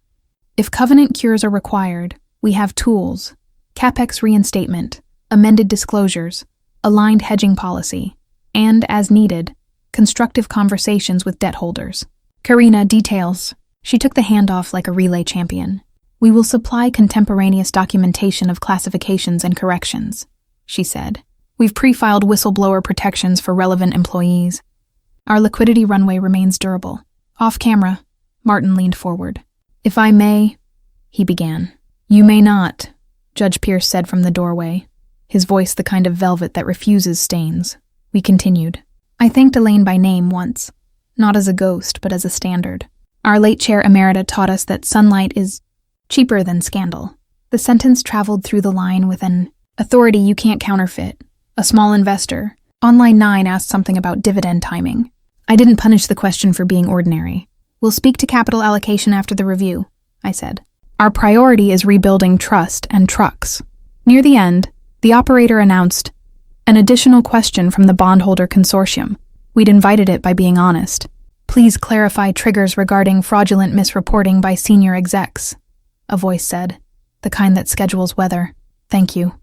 If covenant cures are required, we have tools: CapEx reinstatement, amended disclosures, aligned hedging policy, and, as needed, constructive conversations with debt holders. Karina, details. She took the handoff like a relay champion. We will supply contemporaneous documentation of classifications and corrections, she said. We've pre-filed whistleblower protections for relevant employees. Our liquidity runway remains durable. Off camera, Martin leaned forward. If I may, he began. You may not, Judge Pierce said from the doorway, his voice the kind of velvet that refuses stains. We continued. I thanked Elaine by name once, not as a ghost, but as a standard. Our late chair emerita taught us that sunlight is cheaper than scandal. The sentence traveled through the line with an authority you can't counterfeit. A small investor. On line 9 asked something about dividend timing. I didn't punish the question for being ordinary. We'll speak to capital allocation after the review, I said. Our priority is rebuilding trust and trucks. Near the end, the operator announced an additional question from the bondholder consortium. We'd invited it by being honest. Please clarify triggers regarding fraudulent misreporting by senior execs, a voice said, the kind that schedules weather. Thank you,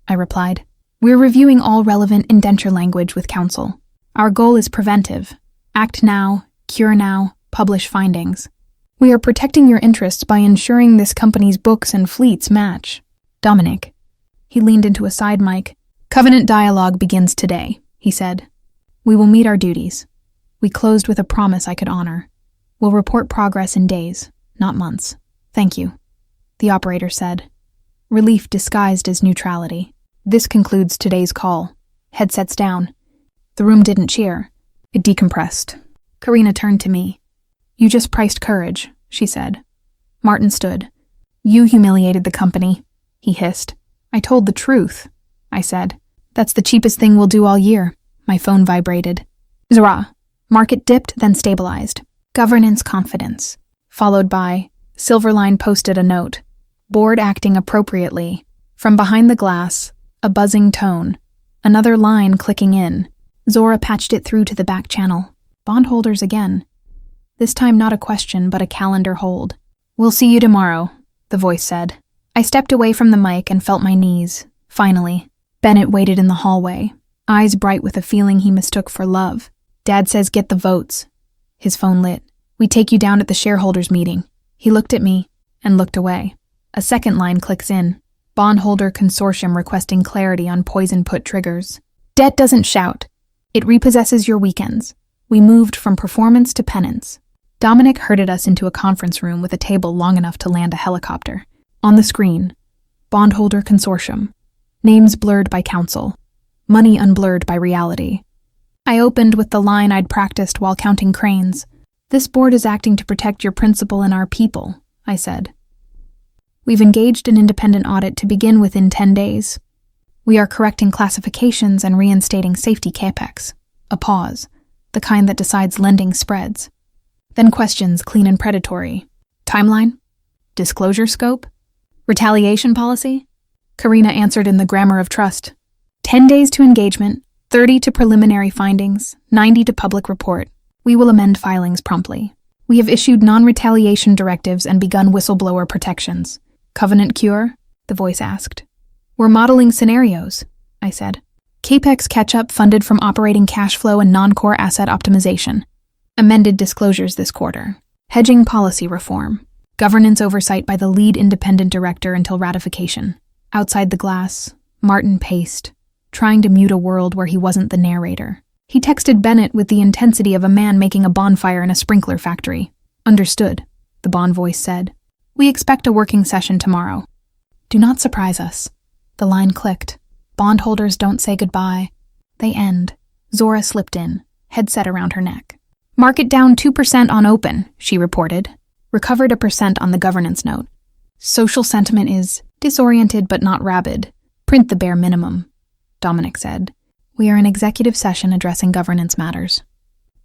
I replied. We're reviewing all relevant indenture language with counsel. Our goal is preventive. Act now, cure now, publish findings. We are protecting your interests by ensuring this company's books and fleets match. Dominic. He leaned into a side mic. Covenant dialogue begins today, he said. We will meet our duties. We closed with a promise I could honor. We'll report progress in days, not months. Thank you, the operator said. Relief disguised as neutrality. This concludes today's call. Headsets down. The room didn't cheer. It decompressed. Karina turned to me. You just priced courage, she said. Martin stood. You humiliated the company, he hissed. I told the truth, I said. That's the cheapest thing we'll do all year. My phone vibrated. Zara. Market dipped, then stabilized. Governance confidence. Followed by, Silverline posted a note. Board acting appropriately. From behind the glass, a buzzing tone. Another line clicking in. Zora patched it through to the back channel. Bondholders again. This time not a question, but a calendar hold. We'll see you tomorrow, the voice said. I stepped away from the mic and felt my knees. Finally, Bennett waited in the hallway, eyes bright with a feeling he mistook for love. Dad says get the votes. His phone lit. We take you down at the shareholders meeting. He looked at me and looked away. A second line clicks in. Bondholder consortium requesting clarity on poison put triggers. Debt doesn't shout. It repossesses your weekends. We moved from performance to penance. Dominic herded us into a conference room with a table long enough to land a helicopter. On the screen, Bondholder consortium. Names blurred by counsel. Money unblurred by reality. I opened with the line I'd practiced while counting cranes. This board is acting to protect your principal and our people, I said. We've engaged an independent audit to begin within 10 days. We are correcting classifications and reinstating safety CapEx. A pause, the kind that decides lending spreads. Then questions clean and predatory. Timeline? Disclosure scope? Retaliation policy? Karina answered in the grammar of trust. 10 days to engagement, 30 to preliminary findings, 90 to public report. We will amend filings promptly. We have issued non-retaliation directives and begun whistleblower protections. Covenant cure? The voice asked. We're modeling scenarios, I said. CapEx catch-up funded from operating cash flow and non-core asset optimization. Amended disclosures this quarter. Hedging policy reform. Governance oversight by the lead independent director until ratification. Outside the glass, Martin paced, trying to mute a world where he wasn't the narrator. He texted Bennett with the intensity of a man making a bonfire in a sprinkler factory. Understood, the Bond voice said. We expect a working session tomorrow. Do not surprise us. The line clicked. Bondholders don't say goodbye. They end. Zora slipped in, headset around her neck. Market down 2% on open, she reported. Recovered 1% on the governance note. Social sentiment is disoriented but not rabid. Print the bare minimum, Dominic said. We are in executive session addressing governance matters.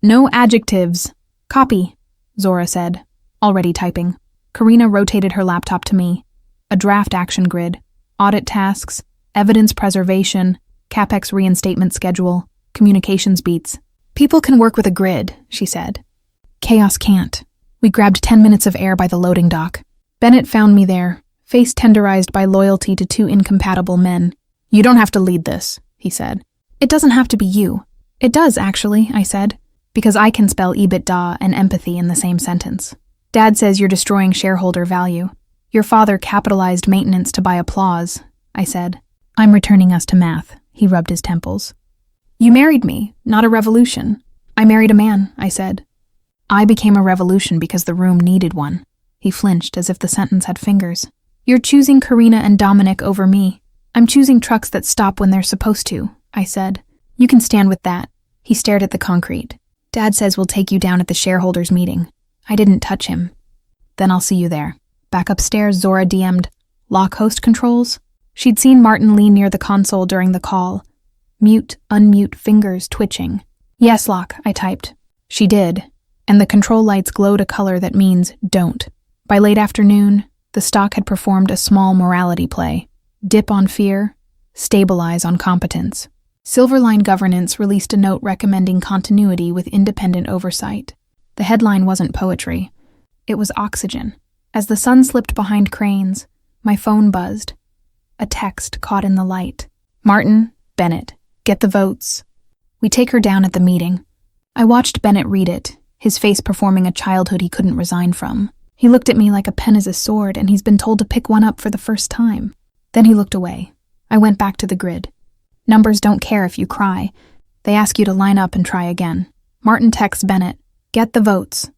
No adjectives. Copy, Zora said, already typing. Karina rotated her laptop to me. A draft action grid, audit tasks, evidence preservation, CapEx reinstatement schedule, communications beats. People can work with a grid, she said. Chaos can't. We grabbed 10 minutes of air by the loading dock. Bennett found me there, face tenderized by loyalty to two incompatible men. You don't have to lead this, he said. It doesn't have to be you. It does, actually, I said, because I can spell EBITDA and empathy in the same sentence. Dad says you're destroying shareholder value. Your father capitalized maintenance to buy applause, I said. I'm returning us to math, he rubbed his temples. You married me, not a revolution. I married a man, I said. I became a revolution because the room needed one. He flinched as if the sentence had fingers. You're choosing Karina and Dominic over me. I'm choosing trucks that stop when they're supposed to, I said. You can stand with that. He stared at the concrete. Dad says we'll take you down at the shareholders meeting. I didn't touch him. Then I'll see you there. Back upstairs, Zora DM'd, lock host controls? She'd seen Martin lean near the console during the call. Mute, unmute fingers twitching. Yes, lock, I typed. She did, and the control lights glowed a color that means don't. By late afternoon, the stock had performed a small morality play. Dip on fear, stabilize on competence. Silverline Governance released a note recommending continuity with independent oversight. The headline wasn't poetry. It was oxygen. As the sun slipped behind cranes, my phone buzzed. A text caught in the light. Martin, Bennett, get the votes. We take her down at the meeting. I watched Bennett read it, his face performing a childhood he couldn't resign from. He looked at me like a pen is a sword, and he's been told to pick one up for the first time. Then he looked away. I went back to the grid. Numbers don't care if you cry. They ask you to line up and try again. Martin texts Bennett, get the votes.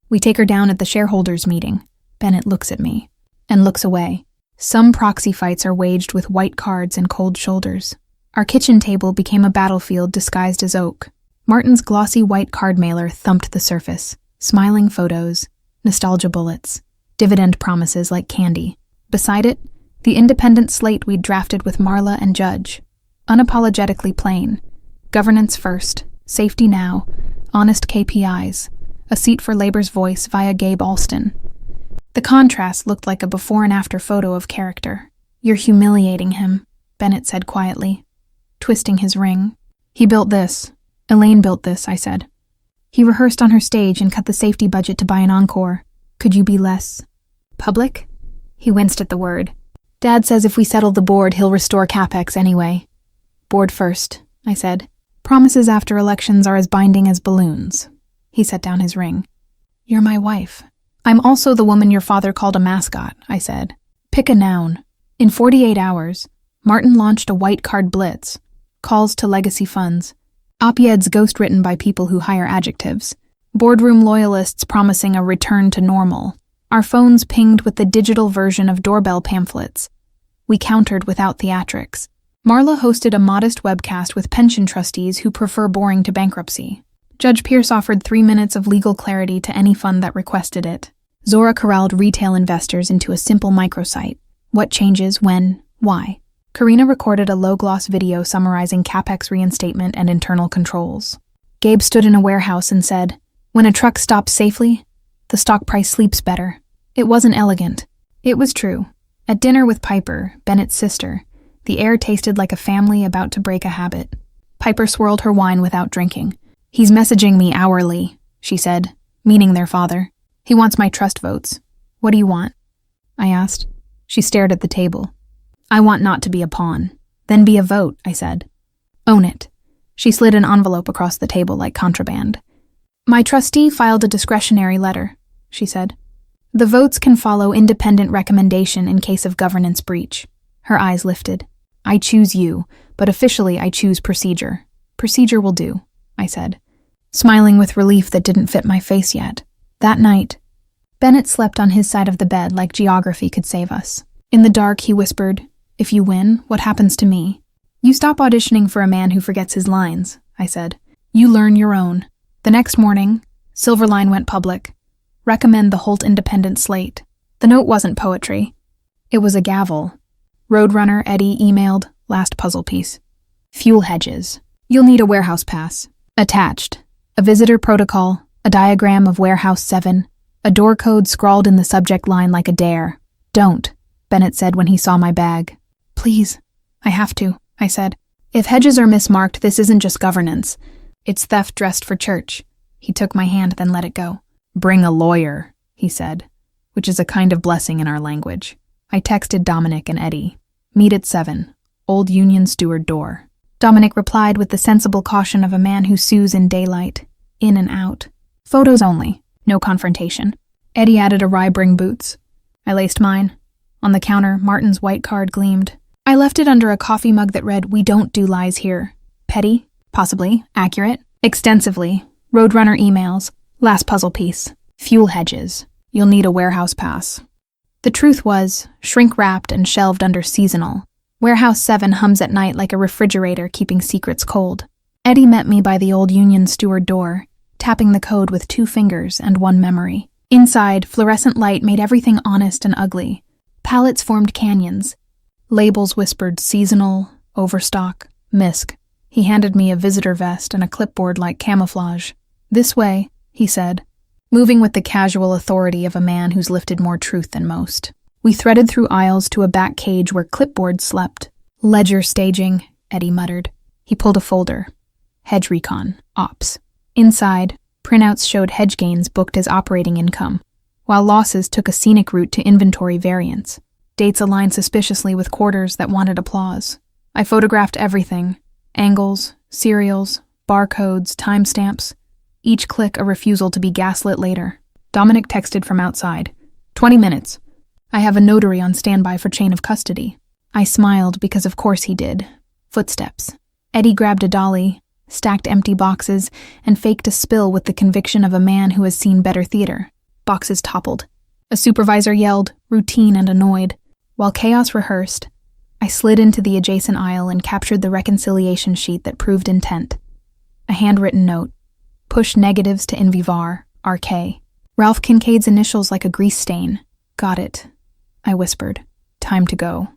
We take her down at the shareholders meeting. Bennett looks at me and looks away. Some proxy fights are waged with white cards and cold shoulders. Our kitchen table became a battlefield disguised as oak. Martin's glossy white card mailer thumped the surface. Smiling photos, nostalgia bullets, dividend promises like candy. Beside it, the independent slate we'd drafted with Marla and Judge. Unapologetically plain. Governance first, safety now, honest KPIs, a seat for labor's voice via Gabe Alston. The contrast looked like a before and after photo of character. You're humiliating him, Bennett said quietly, twisting his ring. He built this. Elaine built this, I said. He rehearsed on her stage and cut the safety budget to buy an encore. Could you be less public? He winced at the word. Dad says if we settle the board, he'll restore CapEx anyway. Board first, I said. Promises after elections are as binding as balloons. He set down his ring. You're my wife. I'm also the woman your father called a mascot, I said. Pick a noun. In 48 hours, Martin launched a white card blitz. Calls to legacy funds. Op-eds ghostwritten by people who hire adjectives. Boardroom loyalists promising a return to normal. Our phones pinged with the digital version of doorbell pamphlets. We countered without theatrics. Marla hosted a modest webcast with pension trustees who prefer boring to bankruptcy. Judge Pierce offered 3 minutes of legal clarity to any fund that requested it. Zora corralled retail investors into a simple microsite. What changes, when, why? Karina recorded a low-gloss video summarizing CapEx reinstatement and internal controls. Gabe stood in a warehouse and said, when a truck stops safely, the stock price sleeps better. It wasn't elegant. It was true. At dinner with Piper, Bennett's sister, the air tasted like a family about to break a habit. Piper swirled her wine without drinking. He's messaging me hourly, she said, meaning their father. He wants my trust votes. What do you want? I asked. She stared at the table. I want not to be a pawn. Then be a vote, I said. Own it. She slid an envelope across the table like contraband. My trustee filed a discretionary letter, she said. The votes can follow independent recommendation in case of governance breach. Her eyes lifted. I choose you, but officially I choose procedure. Procedure will do, I said, smiling with relief that didn't fit my face yet. That night, Bennett slept on his side of the bed like geography could save us. In the dark, he whispered, if you win, what happens to me? You stop auditioning for a man who forgets his lines, I said. You learn your own. The next morning, Silverline went public. Recommend the Holt Independent slate. The note wasn't poetry. It was a gavel. Roadrunner Eddie emailed, last puzzle piece. Fuel hedges. You'll need a warehouse pass. Attached. A visitor protocol, a diagram of Warehouse 7, a door code scrawled in the subject line like a dare. Don't, Bennett said when he saw my bag. Please, I have to, I said. If hedges are mismarked, this isn't just governance. It's theft dressed for church. He took my hand, then let it go. Bring a lawyer, he said, which is a kind of blessing in our language. I texted Dominic and Eddie. Meet at 7. Old Union Steward door. Dominic replied with the sensible caution of a man who sues in daylight. In and out. Photos only. No confrontation. Eddie added a rye-bring boots. I laced mine. On the counter, Martin's white card gleamed. I left it under a coffee mug that read, "We don't do lies here." Petty? Possibly. Accurate? Extensively. Roadrunner emails. Last puzzle piece. Fuel hedges. You'll need a warehouse pass. The truth was, shrink-wrapped and shelved under seasonal. Warehouse 7 hums at night like a refrigerator keeping secrets cold. Eddie met me by the Old Union Steward door, tapping the code with 2 fingers and 1 memory. Inside, fluorescent light made everything honest and ugly. Pallets formed canyons. Labels whispered seasonal, overstock, misc. He handed me a visitor vest and a clipboard like camouflage. This way, he said, moving with the casual authority of a man who's lifted more truth than most. We threaded through aisles to a back cage where clipboards slept. Ledger staging, Eddie muttered. He pulled a folder. Hedge recon, ops. Inside, printouts showed hedge gains booked as operating income, while losses took a scenic route to inventory variance. Dates aligned suspiciously with quarters that wanted applause. I photographed everything. Angles, serials, barcodes, timestamps. Each click a refusal to be gaslit later. Dominic texted from outside. 20 minutes. I have a notary on standby for chain of custody. I smiled because of course he did. Footsteps. Eddie grabbed a dolly, stacked empty boxes, and faked a spill with the conviction of a man who has seen better theater. Boxes toppled. A supervisor yelled, routine and annoyed. While chaos rehearsed, I slid into the adjacent aisle and captured the reconciliation sheet that proved intent. A handwritten note. Push negatives to Invivar, RK. Ralph Kincaid's initials like a grease stain. Got it, I whispered. Time to go,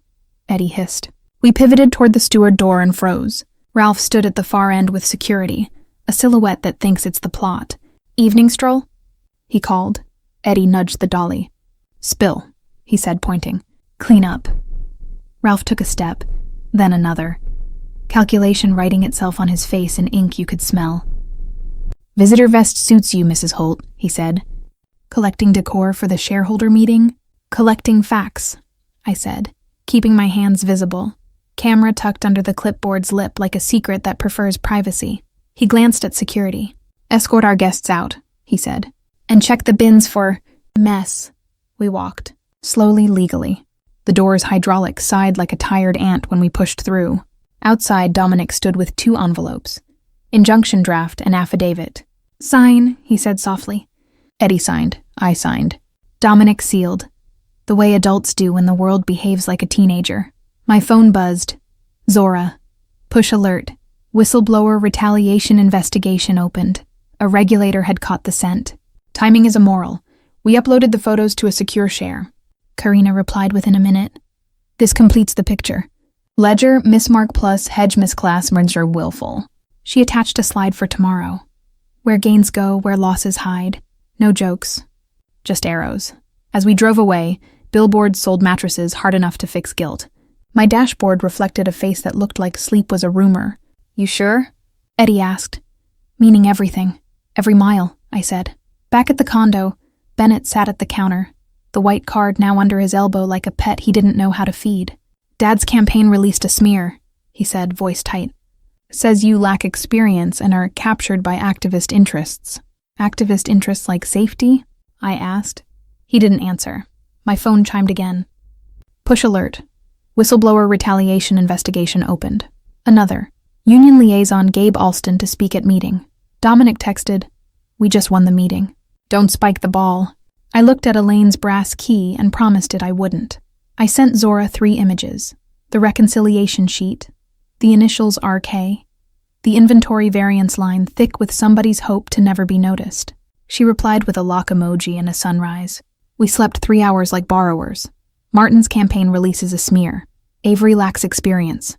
Eddie hissed. We pivoted toward the steward door and froze. Ralph stood at the far end with security, a silhouette that thinks it's the plot. Evening stroll? He called. Eddie nudged the dolly. Spill, he said, pointing. Clean up. Ralph took a step, then another. Calculation writing itself on his face in ink you could smell. Visitor vest suits you, Mrs. Holt, he said. Collecting decor for the shareholder meeting? Collecting facts, I said, keeping my hands visible. Camera tucked under the clipboard's lip like a secret that prefers privacy. He glanced at security. Escort our guests out, he said. And check the bins for mess. We walked, slowly, legally. The door's hydraulic sighed like a tired ant when we pushed through. Outside, Dominic stood with 2 envelopes. Injunction draft and affidavit. Sign, he said softly. Eddie signed. I signed. Dominic sealed. The way adults do when the world behaves like a teenager. My phone buzzed. Zora. Push alert. Whistleblower retaliation investigation opened. A regulator had caught the scent. Timing is immoral. We uploaded the photos to a secure share. Karina replied within a minute. This completes the picture. Ledger, mismark plus, hedge misclass, merger willful. She attached a slide for tomorrow. Where gains go, where losses hide. No jokes. Just arrows. As we drove away, billboards sold mattresses hard enough to fix guilt. My dashboard reflected a face that looked like sleep was a rumor. You sure? Eddie asked. Meaning everything. Every mile, I said. Back at the condo, Bennett sat at the counter, the white card now under his elbow like a pet he didn't know how to feed. Dad's campaign released a smear, he said, voice tight. Says you lack experience and are captured by activist interests. Activist interests like safety? I asked. He didn't answer. My phone chimed again. Push alert. Whistleblower retaliation investigation opened. Another. Union liaison Gabe Alston to speak at meeting. Dominic texted, we just won the meeting. Don't spike the ball. I looked at Elaine's brass key and promised it I wouldn't. I sent Zora 3 images. The reconciliation sheet, the initials RK, the inventory variance line thick with somebody's hope to never be noticed. She replied with a lock emoji and a sunrise. We slept 3 hours like borrowers. Martin's campaign releases a smear. Avery lacks experience.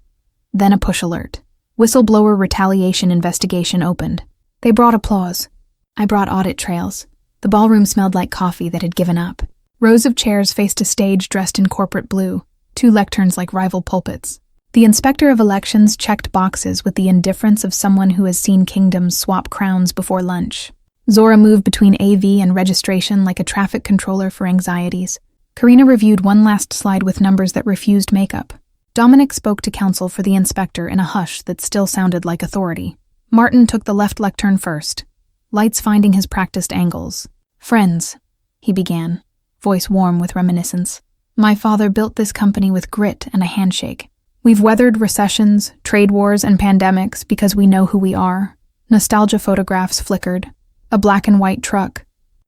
Then a push alert. Whistleblower retaliation investigation opened. They brought applause. I brought audit trails. The ballroom smelled like coffee that had given up. Rows of chairs faced a stage dressed in corporate blue, 2 lecterns like rival pulpits. The inspector of elections checked boxes with the indifference of someone who has seen kingdoms swap crowns before lunch. Zora moved between AV and registration like a traffic controller for anxieties. Karina reviewed one last slide with numbers that refused makeup. Dominic spoke to counsel for the inspector in a hush that still sounded like authority. Martin took the left lectern first, lights finding his practiced angles. "Friends," he began, voice warm with reminiscence. "My father built this company with grit and a handshake. We've weathered recessions, trade wars, and pandemics because we know who we are." Nostalgia photographs flickered. A black and white truck,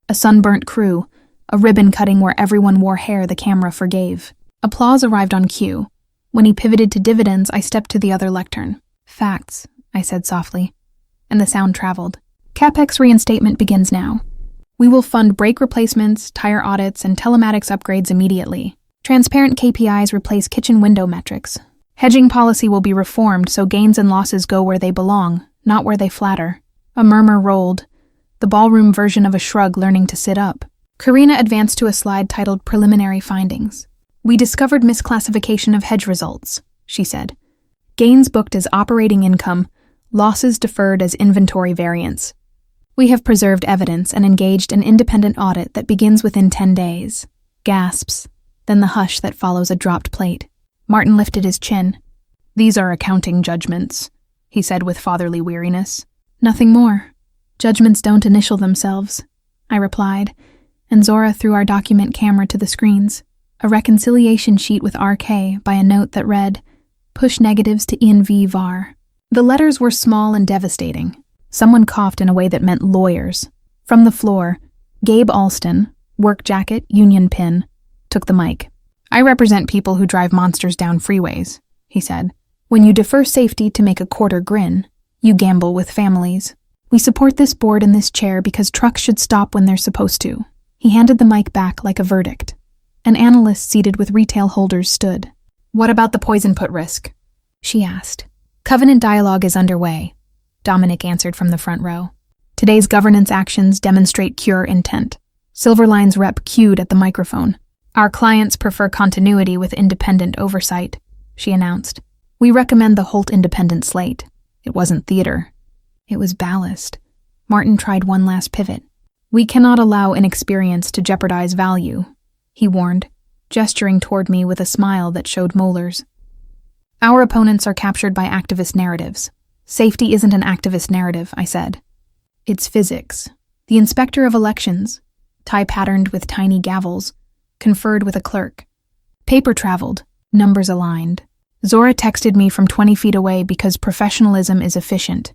a sunburnt crew, a ribbon cutting where everyone wore hair the camera forgave. Applause arrived on cue. When he pivoted to dividends, I stepped to the other lectern. "Facts," I said softly, and the sound traveled. "CapEx reinstatement begins now. We will fund brake replacements, tire audits, and telematics upgrades immediately. Transparent KPIs replace kitchen window metrics. Hedging policy will be reformed so gains and losses go where they belong, not where they flatter." A murmur rolled, the ballroom version of a shrug learning to sit up. Karina advanced to a slide titled Preliminary Findings. "We discovered misclassification of hedge results," she said. "Gains booked as operating income, losses deferred as inventory variance. We have preserved evidence and engaged an independent audit that begins within 10 days. Gasps, then the hush that follows a dropped plate. Martin lifted his chin. "These are accounting judgments," he said with fatherly weariness. "Nothing more. Judgments don't initial themselves," I replied, and Zora threw our document camera to the screens. A reconciliation sheet with RK by a note that read, "Push negatives to INV VAR." The letters were small and devastating. Someone coughed in a way that meant lawyers. From the floor, Gabe Alston, work jacket, union pin, took the mic. "I represent people who drive monsters down freeways," he said. "When you defer safety to make a quarter grin, you gamble with families. We support this board and this chair because trucks should stop when they're supposed to." He handed the mic back like a verdict. An analyst seated with retail holders stood. "What about the poison put risk?" she asked. "Covenant dialogue is underway," Dominic answered from the front row. "Today's governance actions demonstrate cure intent." Silverline's rep cued at the microphone. "Our clients prefer continuity with independent oversight," she announced. "We recommend the Holt independent slate." It wasn't theater. It was ballast. Martin tried one last pivot. "We cannot allow inexperience to jeopardize value," he warned, gesturing toward me with a smile that showed molars. "Our opponents are captured by activist narratives. Safety isn't an activist narrative," I said. "It's physics." The inspector of elections, tie-patterned with tiny gavels, conferred with a clerk. Paper traveled, numbers aligned. Zora texted me from 20 feet away because professionalism is efficient.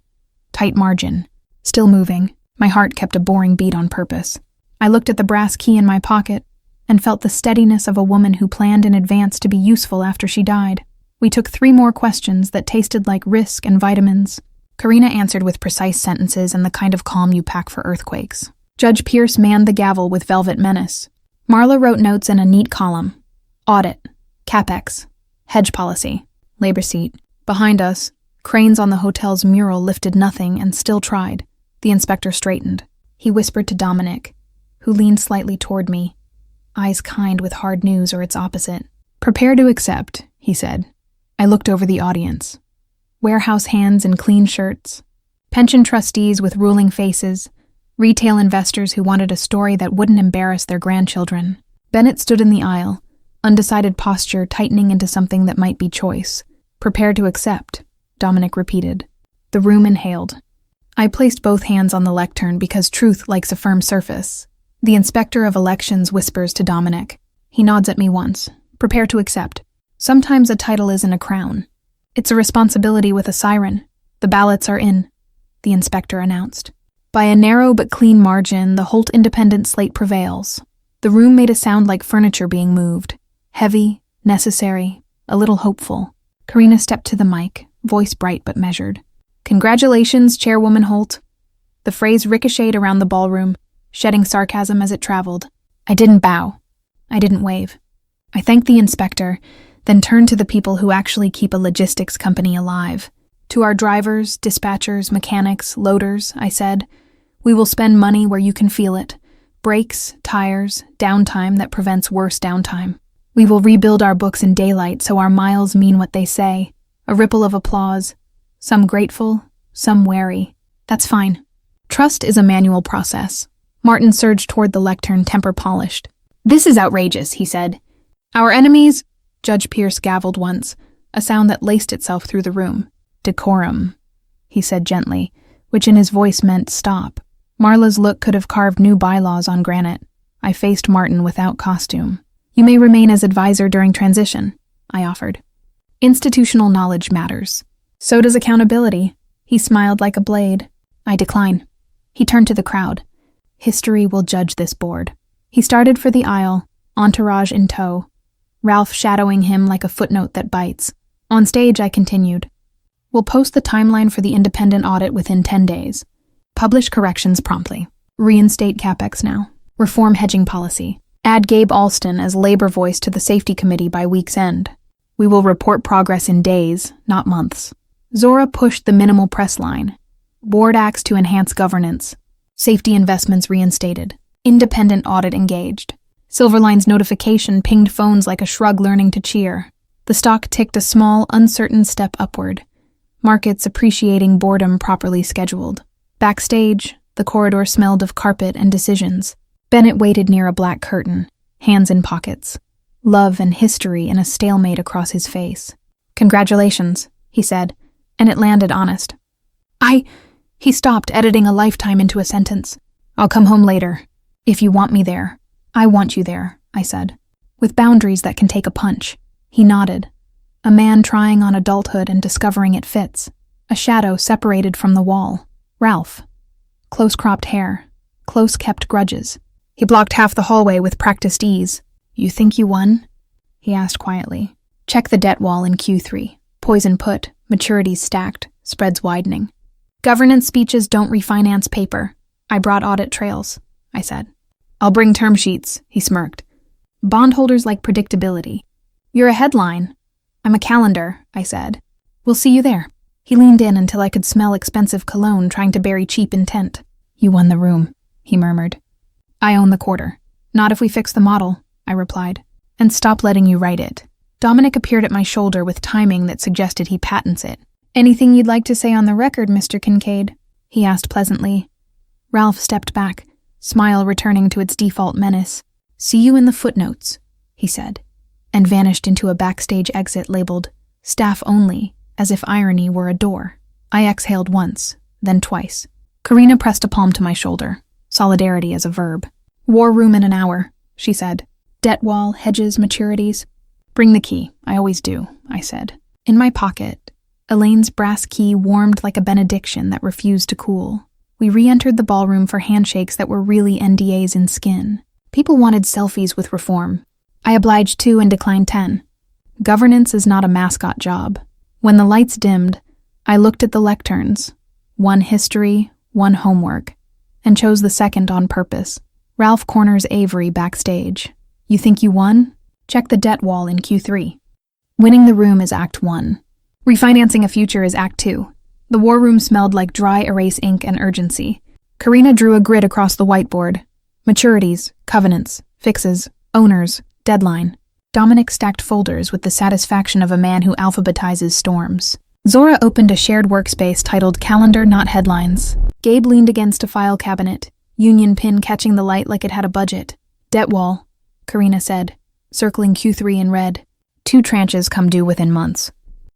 Tight margin. Still moving. My heart kept a boring beat on purpose. I looked at the brass key in my pocket and felt the steadiness of a woman who planned in advance to be useful after she died. We took 3 more questions that tasted like risk and vitamins. Karina answered with precise sentences and the kind of calm you pack for earthquakes. Judge Pierce manned the gavel with velvet menace. Marla wrote notes in a neat column. Audit. CapEx. Hedge policy. Labor seat. Behind us, cranes on the hotel's mural lifted nothing and still tried. The inspector straightened. He whispered to Dominic, who leaned slightly toward me, eyes kind with hard news or its opposite. "Prepare to accept," he said. I looked over the audience. Warehouse hands in clean shirts, pension trustees with ruling faces, retail investors who wanted a story that wouldn't embarrass their grandchildren. Bennett stood in the aisle, undecided posture tightening into something that might be choice. "Prepare to accept," Dominic repeated. The room inhaled. I placed both hands on the lectern because truth likes a firm surface. The inspector of elections whispers to Dominic. He nods at me once. "Prepare to accept." Sometimes a title isn't a crown. It's a responsibility with a siren. "The ballots are in," the inspector announced. By a narrow but clean margin, the Holt independent slate prevails. The room made a sound like furniture being moved. Heavy, necessary, a little hopeful. Karina stepped to the mic, voice bright but measured. "Congratulations, Chairwoman Holt." The phrase ricocheted around the ballroom, shedding sarcasm as it traveled. I didn't bow. I didn't wave. I thanked the inspector, then turned to the people who actually keep a logistics company alive. "To our drivers, dispatchers, mechanics, loaders," I said, "we will spend money where you can feel it. Brakes, tires, downtime that prevents worse downtime. We will rebuild our books in daylight so our miles mean what they say. A ripple of applause. Some grateful, some wary. That's fine. Trust is a manual process. Martin surged toward the lectern, temper polished. This is outrageous, he said. Our enemies, Judge Pierce gavelled once, a sound that laced itself through the room. Decorum, he said gently, which in his voice meant stop. Marla's look could have carved new bylaws on granite. I faced Martin without costume. You may remain as advisor during transition, I offered. Institutional knowledge matters. So does accountability. He smiled like a blade. I decline. He turned to the crowd. History will judge this board. He started for the aisle, entourage in tow, Ralph shadowing him like a footnote that bites. On stage, I continued. We'll post the timeline for the independent audit within 10 days. Publish corrections promptly. Reinstate CapEx now. Reform hedging policy. Add Gabe Alston as labor voice to the safety committee by week's end. We will report progress in days, not months. Zora pushed the minimal press line. Board acts to enhance governance. Safety investments reinstated. Independent audit engaged. Silverline's notification pinged phones like a shrug learning to cheer. The stock ticked a small, uncertain step upward. Markets appreciating boredom properly scheduled. Backstage, the corridor smelled of carpet and decisions. Bennett waited near a black curtain, hands in pockets. Love and history in a stalemate across his face. Congratulations, he said, and it landed honest. He stopped, editing a lifetime into a sentence. I'll come home later. If you want me there. I want you there, I said, with boundaries that can take a punch. He nodded. A man trying on adulthood and discovering it fits. A shadow separated from the wall. Ralph. Close-cropped hair. Close-kept grudges. He blocked half the hallway with practiced ease. You think you won? He asked quietly. Check the debt wall in Q3. Poison put, maturities stacked, spreads widening. Governance speeches don't refinance paper. I brought audit trails, I said. I'll bring term sheets, he smirked. Bondholders like predictability. You're a headline. I'm a calendar, I said. We'll see you there. He leaned in until I could smell expensive cologne trying to bury cheap intent. You won the room, he murmured. I own the quarter. Not if we fix the model, I replied. And stop letting you write it. Dominic appeared at my shoulder with timing that suggested he patents it. Anything you'd like to say on the record, Mr. Kincaid? He asked pleasantly. Ralph stepped back, smile returning to its default menace. See you in the footnotes, he said, and vanished into a backstage exit labeled Staff Only, as if irony were a door. I exhaled once, then twice. Karina pressed a palm to my shoulder, solidarity as a verb. War room in an hour, she said. Debt wall, hedges, maturities. Bring the key, I always do, I said. In my pocket, Elaine's brass key warmed like a benediction that refused to cool. We re-entered the ballroom for handshakes that were really NDAs in skin. People wanted selfies with reform. I obliged 2 and declined 10. Governance is not a mascot job. When the lights dimmed, I looked at the lecterns. 1 history, 1 homework, and chose the second on purpose. Ralph corners Avery backstage. You think you won? Check the debt wall in Q3. Winning the room is Act 1. Refinancing a future is Act 2. The war room smelled like dry erase ink and urgency. Karina drew a grid across the whiteboard. Maturities, covenants, fixes, owners, deadline. Dominic stacked folders with the satisfaction of a man who alphabetizes storms. Zora opened a shared workspace titled Calendar Not Headlines. Gabe leaned against a file cabinet, union pin catching the light like it had a budget. Debt wall, Karina said, circling Q3 in red. 2 tranches come due within months.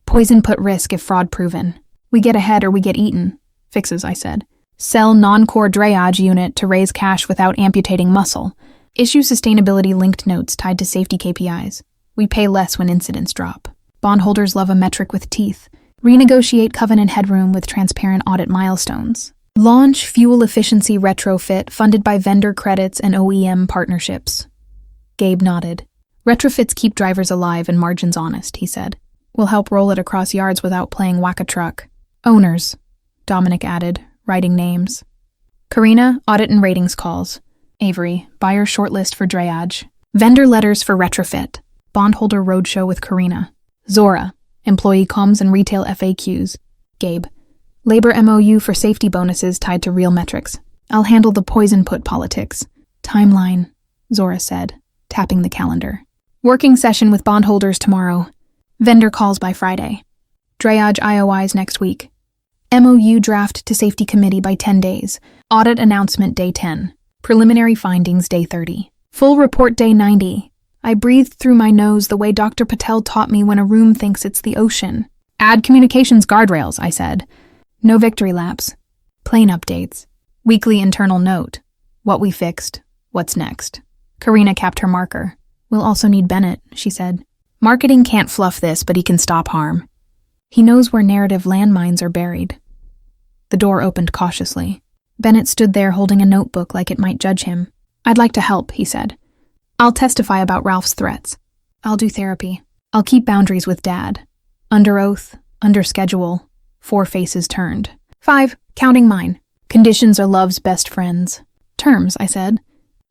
Poison put risk if fraud proven. We get ahead or we get eaten. Fixes, I said. Sell non-core drayage unit to raise cash without amputating muscle. Issue sustainability-linked notes tied to safety KPIs. We pay less when incidents drop. Bondholders love a metric with teeth. Renegotiate covenant headroom with transparent audit milestones. Launch fuel efficiency retrofit funded by vendor credits and OEM partnerships. Gabe nodded. Retrofits keep drivers alive and margins honest, he said. We'll help roll it across yards without playing whack-a-truck. Owners, Dominic added, writing names. Karina, audit and ratings calls. Avery, buyer shortlist for drayage. Vendor letters for retrofit. Bondholder roadshow with Karina. Zora, employee comms and retail FAQs. Gabe, labor MOU for safety bonuses tied to real metrics. I'll handle the poison put politics. Timeline, Zora said, tapping the calendar. Working session with bondholders tomorrow. Vendor calls by Friday. Drayage IOIs next week. MOU draft to safety committee by 10 days. Audit announcement day 10. Preliminary findings day 30. Full report day 90. I breathed through my nose the way Dr. Patel taught me when a room thinks it's the ocean. Add communications guardrails, I said. No victory laps. Plain updates. Weekly internal note. What we fixed. What's next. Karina capped her marker. We'll also need Bennett, she said. Marketing can't fluff this, but he can stop harm. He knows where narrative landmines are buried. The door opened cautiously. Bennett stood there holding a notebook like it might judge him. I'd like to help, he said. I'll testify about Ralph's threats. I'll do therapy. I'll keep boundaries with Dad. Under oath, under schedule, 4 faces turned. 5, counting mine. Conditions are love's best friends. Terms, I said.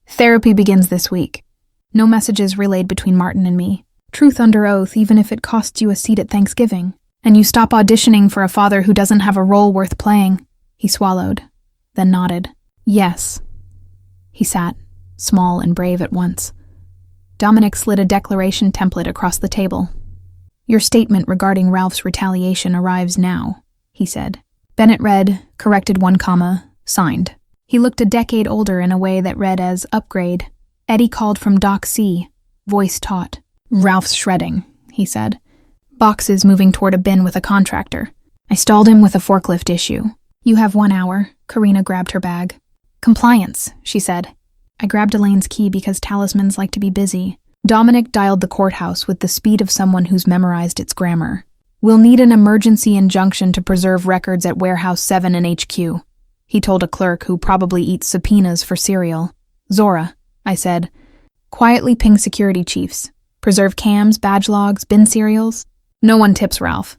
Therapy begins this week. No messages relayed between Martin and me. Truth under oath, even if it costs you a seat at Thanksgiving. And you stop auditioning for a father who doesn't have a role worth playing. He swallowed, then nodded. Yes. He sat, small and brave at once. Dominic slid a declaration template across the table. Your statement regarding Ralph's retaliation arrives now, he said. Bennett read, corrected 1 comma, signed. He looked a decade older in a way that read as upgrade. Eddie called from Dock C, voice taut. Ralph's shredding, he said. Boxes moving toward a bin with a contractor. I stalled him with a forklift issue. You have 1 hour. Karina grabbed her bag. Compliance, she said. I grabbed Elaine's key because talismans like to be busy. Dominic dialed the courthouse with the speed of someone who's memorized its grammar. We'll need an emergency injunction to preserve records at Warehouse 7 in HQ, he told a clerk who probably eats subpoenas for cereal. Zora, I said. Quietly ping security chiefs. Preserve cams, badge logs, bin serials. No one tips Ralph.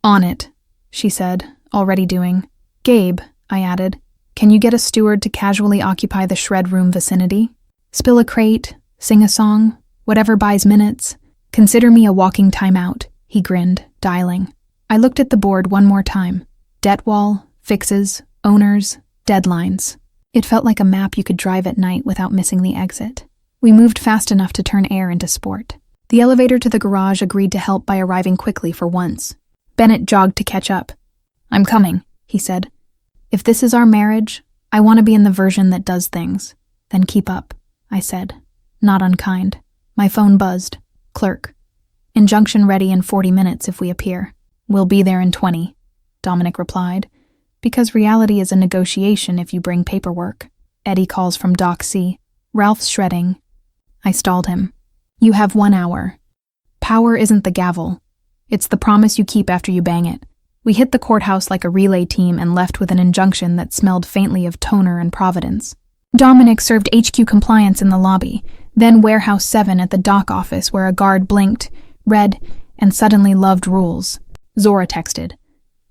On it, she said, already doing. Gabe, I added, can you get a steward to casually occupy the shred room vicinity? Spill a crate, sing a song, whatever buys minutes. Consider me a walking timeout, he grinned, dialing. I looked at the board 1 more time. Debt wall, fixes, owners, deadlines. It felt like a map you could drive at night without missing the exit. We moved fast enough to turn air into sport. The elevator to the garage agreed to help by arriving quickly for once. Bennett jogged to catch up. I'm coming, he said. If this is our marriage, I want to be in the version that does things. Then keep up, I said. Not unkind. My phone buzzed. Clerk. Injunction ready in 40 minutes if we appear. We'll be there in 20, Dominic replied. Because reality is a negotiation if you bring paperwork. Eddie calls from Dock C. Ralph's shredding. I stalled him. You have 1 hour. Power isn't the gavel. It's the promise you keep after you bang it. We hit the courthouse like a relay team and left with an injunction that smelled faintly of toner and Providence. Dominic served HQ compliance in the lobby, then Warehouse 7 at the dock office where a guard blinked, read, and suddenly loved rules. Zora texted.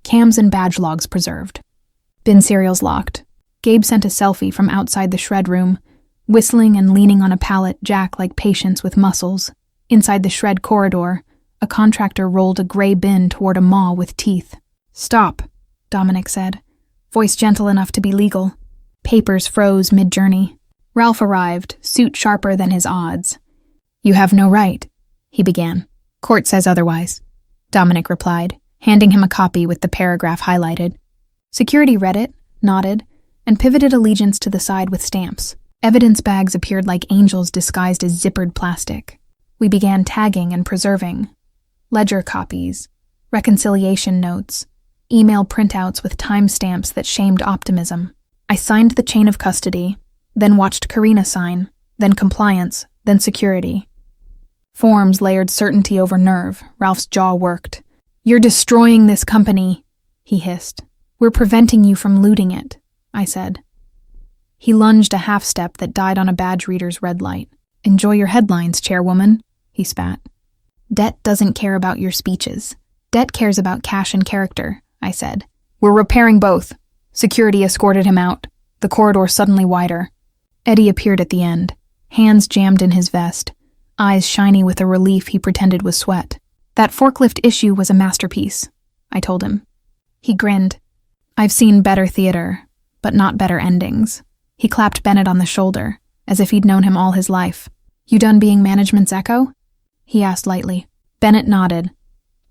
Cams and badge logs preserved. Bin cereals locked. Gabe sent a selfie from outside the shred room, whistling and leaning on a pallet jack like patience with muscles. Inside the shred corridor, a contractor rolled a gray bin toward a maw with teeth. Stop, Dominic said, voice gentle enough to be legal. Papers froze mid-journey. Ralph arrived, suit sharper than his odds. You have no right, he began. Court says otherwise, Dominic replied, handing him a copy with the paragraph highlighted. Security read it, nodded, and pivoted allegiance to the side with stamps. Evidence bags appeared like angels disguised as zippered plastic. We began tagging and preserving. Ledger copies, reconciliation notes, email printouts with timestamps that shamed optimism. I signed the chain of custody, then watched Karina sign, then compliance, then security. Forms layered certainty over nerve. Ralph's jaw worked. You're destroying this company, he hissed. We're preventing you from looting it, I said. He lunged a half-step that died on a badge reader's red light. Enjoy your headlines, Chairwoman, he spat. Debt doesn't care about your speeches. Debt cares about cash and character, I said. We're repairing both. Security escorted him out, the corridor suddenly wider. Eddie appeared at the end, hands jammed in his vest, eyes shiny with a relief he pretended was sweat. That forklift issue was a masterpiece, I told him. He grinned. I've seen better theater, but not better endings. He clapped Bennett on the shoulder, as if he'd known him all his life. You done being management's echo? He asked lightly. Bennett nodded.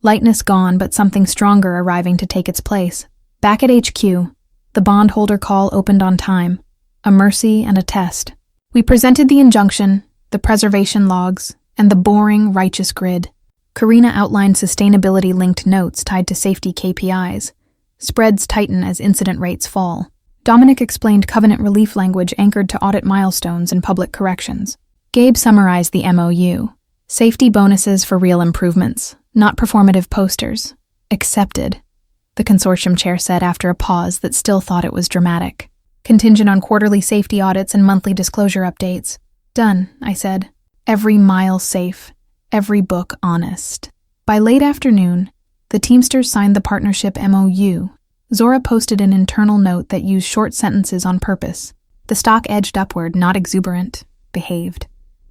Lightness gone, but something stronger arriving to take its place. Back at HQ, the bondholder call opened on time, a mercy and a test. We presented the injunction, the preservation logs, and the boring, righteous grid. Karina outlined sustainability-linked notes tied to safety KPIs. Spreads tighten as incident rates fall. Dominic explained covenant relief language anchored to audit milestones and public corrections. Gabe summarized the MOU. Safety bonuses for real improvements, not performative posters. Accepted, the consortium chair said after a pause that still thought it was dramatic. Contingent on quarterly safety audits and monthly disclosure updates. Done, I said. Every mile safe, every book honest. By late afternoon, the Teamsters signed the partnership MOU. Zora posted an internal note that used short sentences on purpose. The stock edged upward, not exuberant. Behaved.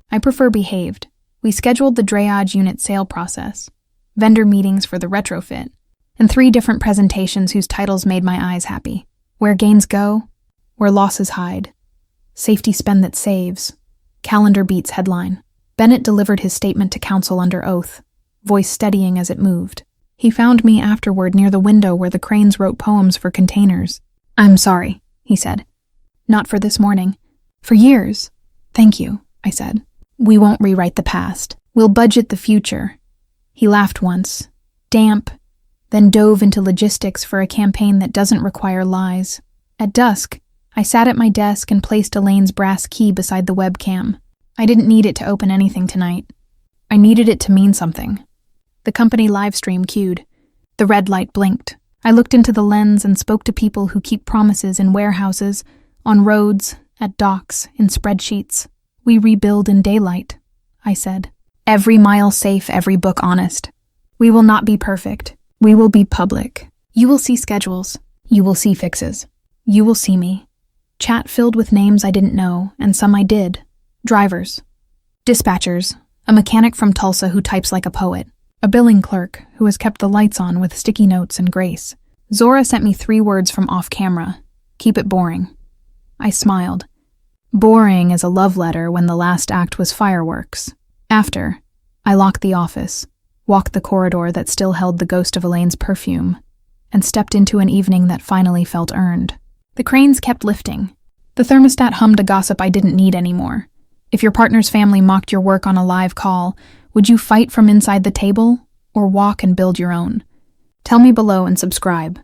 I prefer behaved. We scheduled the drayage unit sale process, vendor meetings for the retrofit, and 3 different presentations whose titles made my eyes happy. Where gains go, where losses hide. Safety spend that saves. Calendar beats headline. Bennett delivered his statement to counsel under oath, voice steadying as it moved. He found me afterward near the window where the cranes wrote poems for containers. I'm sorry, he said. Not for this morning. For years. Thank you, I said. We won't rewrite the past. We'll budget the future. He laughed once, damp, then dove into logistics for a campaign that doesn't require lies. At dusk, I sat at my desk and placed Elaine's brass key beside the webcam. I didn't need it to open anything tonight. I needed it to mean something. The company live stream cued. The red light blinked. I looked into the lens and spoke to people who keep promises in warehouses, on roads, at docks, in spreadsheets. We rebuild in daylight, I said. Every mile safe, every book honest. We will not be perfect. We will be public. You will see schedules. You will see fixes. You will see me. Chat filled with names I didn't know, and some I did. Drivers. Dispatchers. A mechanic from Tulsa who types like a poet. A billing clerk who has kept the lights on with sticky notes and grace. Zora sent me 3 words from off-camera. Keep it boring. I smiled. Boring as a love letter when the last act was fireworks. After, I locked the office, walked the corridor that still held the ghost of Elaine's perfume, and stepped into an evening that finally felt earned. The cranes kept lifting. The thermostat hummed a gossip I didn't need anymore. If your partner's family mocked your work on a live call, would you fight from inside the table, or walk and build your own? Tell me below and subscribe.